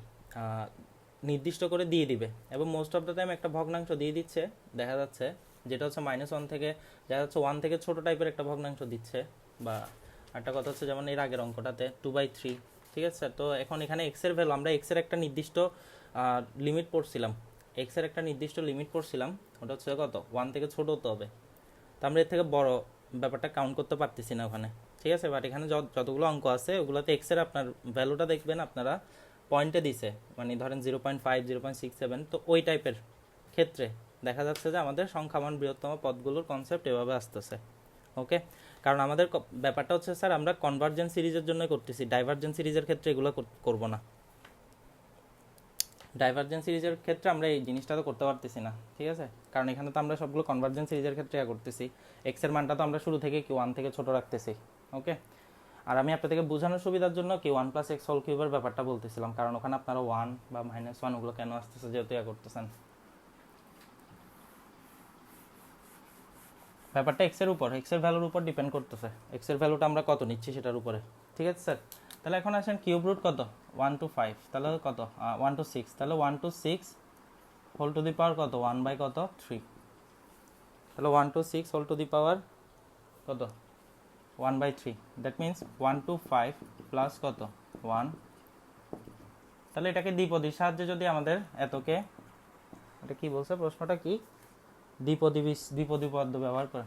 নির্দিষ্ট করে দিয়ে দিবে, এবং মোস্ট অফ দ্য টাইম একটা ভগ্নাংশ দিয়ে দিচ্ছে দেখা যাচ্ছে, যেটা হচ্ছে -1 থেকে দেখা যাচ্ছে 1 থেকে ছোট টাইপের একটা ভগ্নাংশ দিচ্ছে, বা একটা কথা হচ্ছে যেমন এর আগের অঙ্কটাতে 2/3, ঠিক আছে। তো এখন এখানে x এর ভ্যালু আমরা x এর একটা নির্দিষ্ট লিমিট পড়ছিলাম, ওটা হচ্ছে কত 1 থেকে ছোট হতে হবে, তো আমরা এর থেকে বড় ব্যাপারটা কাউন্ট করতে পারতেছি না ওখানে, ঠিক আছে। বাট এখানে যতগুলো অঙ্ক আছে ওগুলোতে x এর আপনার ভ্যালুটা দেখবেন আপনারা পয়েন্টে দিছে, মানে ধরেন 0.5 0.67, তো ওই টাইপের ক্ষেত্রে দেখা যাচ্ছে যে আমাদের সংখ্যামান বৃহত্তম পদগুলোর কনসেপ্ট এভাবে আসতেছে। ওকে, কারণ আমাদের ব্যাপারটা হচ্ছে স্যার আমরা কনভার্জেন্স সিরিজের জন্য করতেছি, ডাইভার্জেন্স সিরিজের ক্ষেত্রে এগুলো করব না, ডাইভার্জেন্স সিরিজের ক্ষেত্রে আমরা এই জিনিসটা তো করতে পারতেছি না, ঠিক আছে, কারণ এখানে তো আমরা সবগুলো কনভার্জেন্স সিরিজের ক্ষেত্রে করতেছি, x এর মানটা তো আমরা শুরু থেকে কি 1 থেকে ছোট রাখতেছি। ওকে, আর আমি আপনাদেরকে বোঝানোর সুবিধার জন্য কি 1+x হোল কিউবের ব্যাপারটা বলতেছিলাম, কারণ ওখানে আপনারা 1 বা -1 ওগুলো কেন আসতেছে যেহেতু করতেছেন, ব্যাপারটা x এর ভ্যালুর উপর ডিপেন্ড করতেছে, x এর ভ্যালুটা আমরা কত নিচ্ছি সেটার উপরে, ঠিক আছে স্যার। তাহলে এখন আসেন কিউব রুট কত 1 to 5, তাহলে কত 1 to 6, তাহলে 1 to 6 whole to the power কত 1 বাই কত 3, তাহলে 1 to 6 whole to the power কত 1 by 3, that means 1 to 5 plus কত 1, তাহলে এটাকে দ্বিপদীর সাহায্যে যদি আমাদের এতকে, এটা কি বলছে প্রশ্নটা কি, দ্বিপদী উপপাদ্য ব্যবহার করে,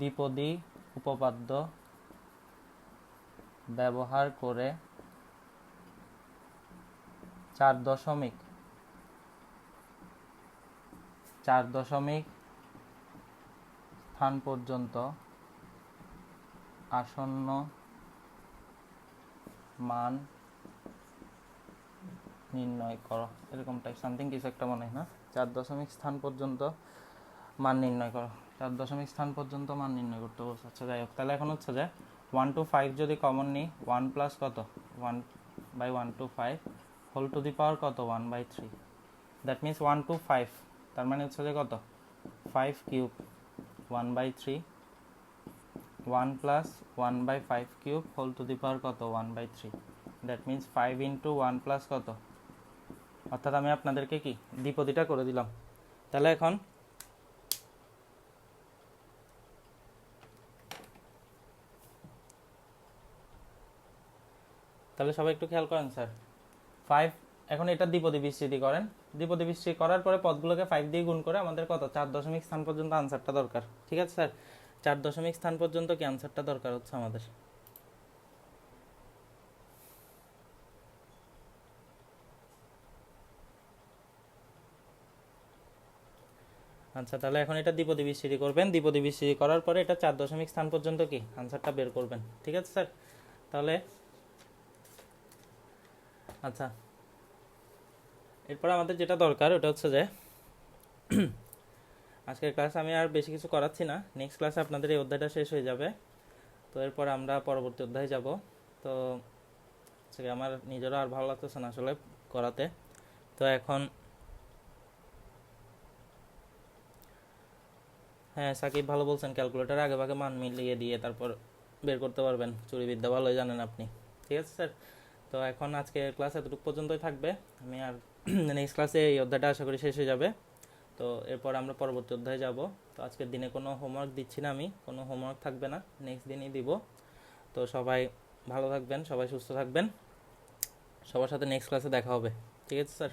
দ্বিপদী উপপাদ্য ব্যবহার করে 4 দশমিক স্থান পর্যন্ত আসন্ন মান নির্ণয় করো, এরকম টাইপ সামথিং কিছু একটা মনে হয় না, 4 দশমিক স্থান পর্যন্ত মান নির্ণয় করো, 4 দশমিক স্থান পর্যন্ত মান নির্ণয় করতে বলছে। আচ্ছা যাই হোক, তাহলে এখন হচ্ছে যে 1 to 5 যদি কমন নিই 1 প্লাস কত 1 by 1 to 5 whole to the power কত 1 বাই 3, দ্যাট মিন্স 1 to 5, তার মানে হচ্ছে যে কত 5 cube 1 by 3, 1 plus 1 by 5 cube whole to the power কত 1 by 3, that means 5 into 1 plus কত, অর্থাৎ আমি আপনাদেরকে কি দ্বিপদীটা করে দিলাম। তাহলে এখন তাহলে সবাই একটু খেয়াল করেন স্যার, 5 এখন এটা দ্বিপদী বিস্তৃতি করেন, দ্বিপদী বিস্তৃতি করার পরে পদগুলোকে 5 দিয়ে গুণ করে আমাদের কত 4 দশমিক স্থান পর্যন্ত আনসারটা দরকার, ঠিক আছে স্যার, 4 দশমিক স্থান পর্যন্ত কি আনসারটা দরকার হচ্ছে আমাদের। আচ্ছা, তাহলে এখন এটা দ্বিপদী বিস্তৃতি করবেন, দ্বিপদী বিস্তৃতি করার পরে এটা 4 দশমিক স্থান পর্যন্ত কি আনসারটা বের করবেন, ঠিক আছে স্যার। তাহলে আচ্ছা, এরপর আমাদের যেটা দরকার ওটা হচ্ছে যে আজকের ক্লাসে আমি আর বেশি কিছু করাচ্ছি না, নেক্সট ক্লাসে আপনাদের এই অধ্যায়টা শেষ হয়ে যাবে, তো এরপর আমরা পরবর্তী অধ্যায়ে যাব। তো আমার নিজেরও আর ভালো লাগতেছে না আসলে করাতে, তো এখন হ্যাঁ সাকিব ভালো বলছেন, ক্যালকুলেটার আগে ভাগে মান মিলিয়ে দিয়ে তারপর বের করতে পারবেন, চুরিবিদ্যা ভালোই জানেন আপনি, ঠিক আছে স্যার। তো এখন আজকে ক্লাস এতটুকু পর্যন্তই থাকবে, আমি আর নেক্সট ক্লাসে এই অধ্যায়টা আশা করি শেষ হয়ে যাবে, তো এরপর আমরা পরবর্তী অধ্যায়ে যাব। তো আজকের দিনে কোনো হোমওয়ার্ক দিচ্ছি না, আমি কোনো হোমওয়ার্ক থাকবে না, নেক্সট দিনই দিব। তো সবাই ভালো থাকবেন, সবাই সুস্থ থাকবেন, সবার সাথে নেক্সট ক্লাসে দেখা হবে, ঠিক আছে স্যার।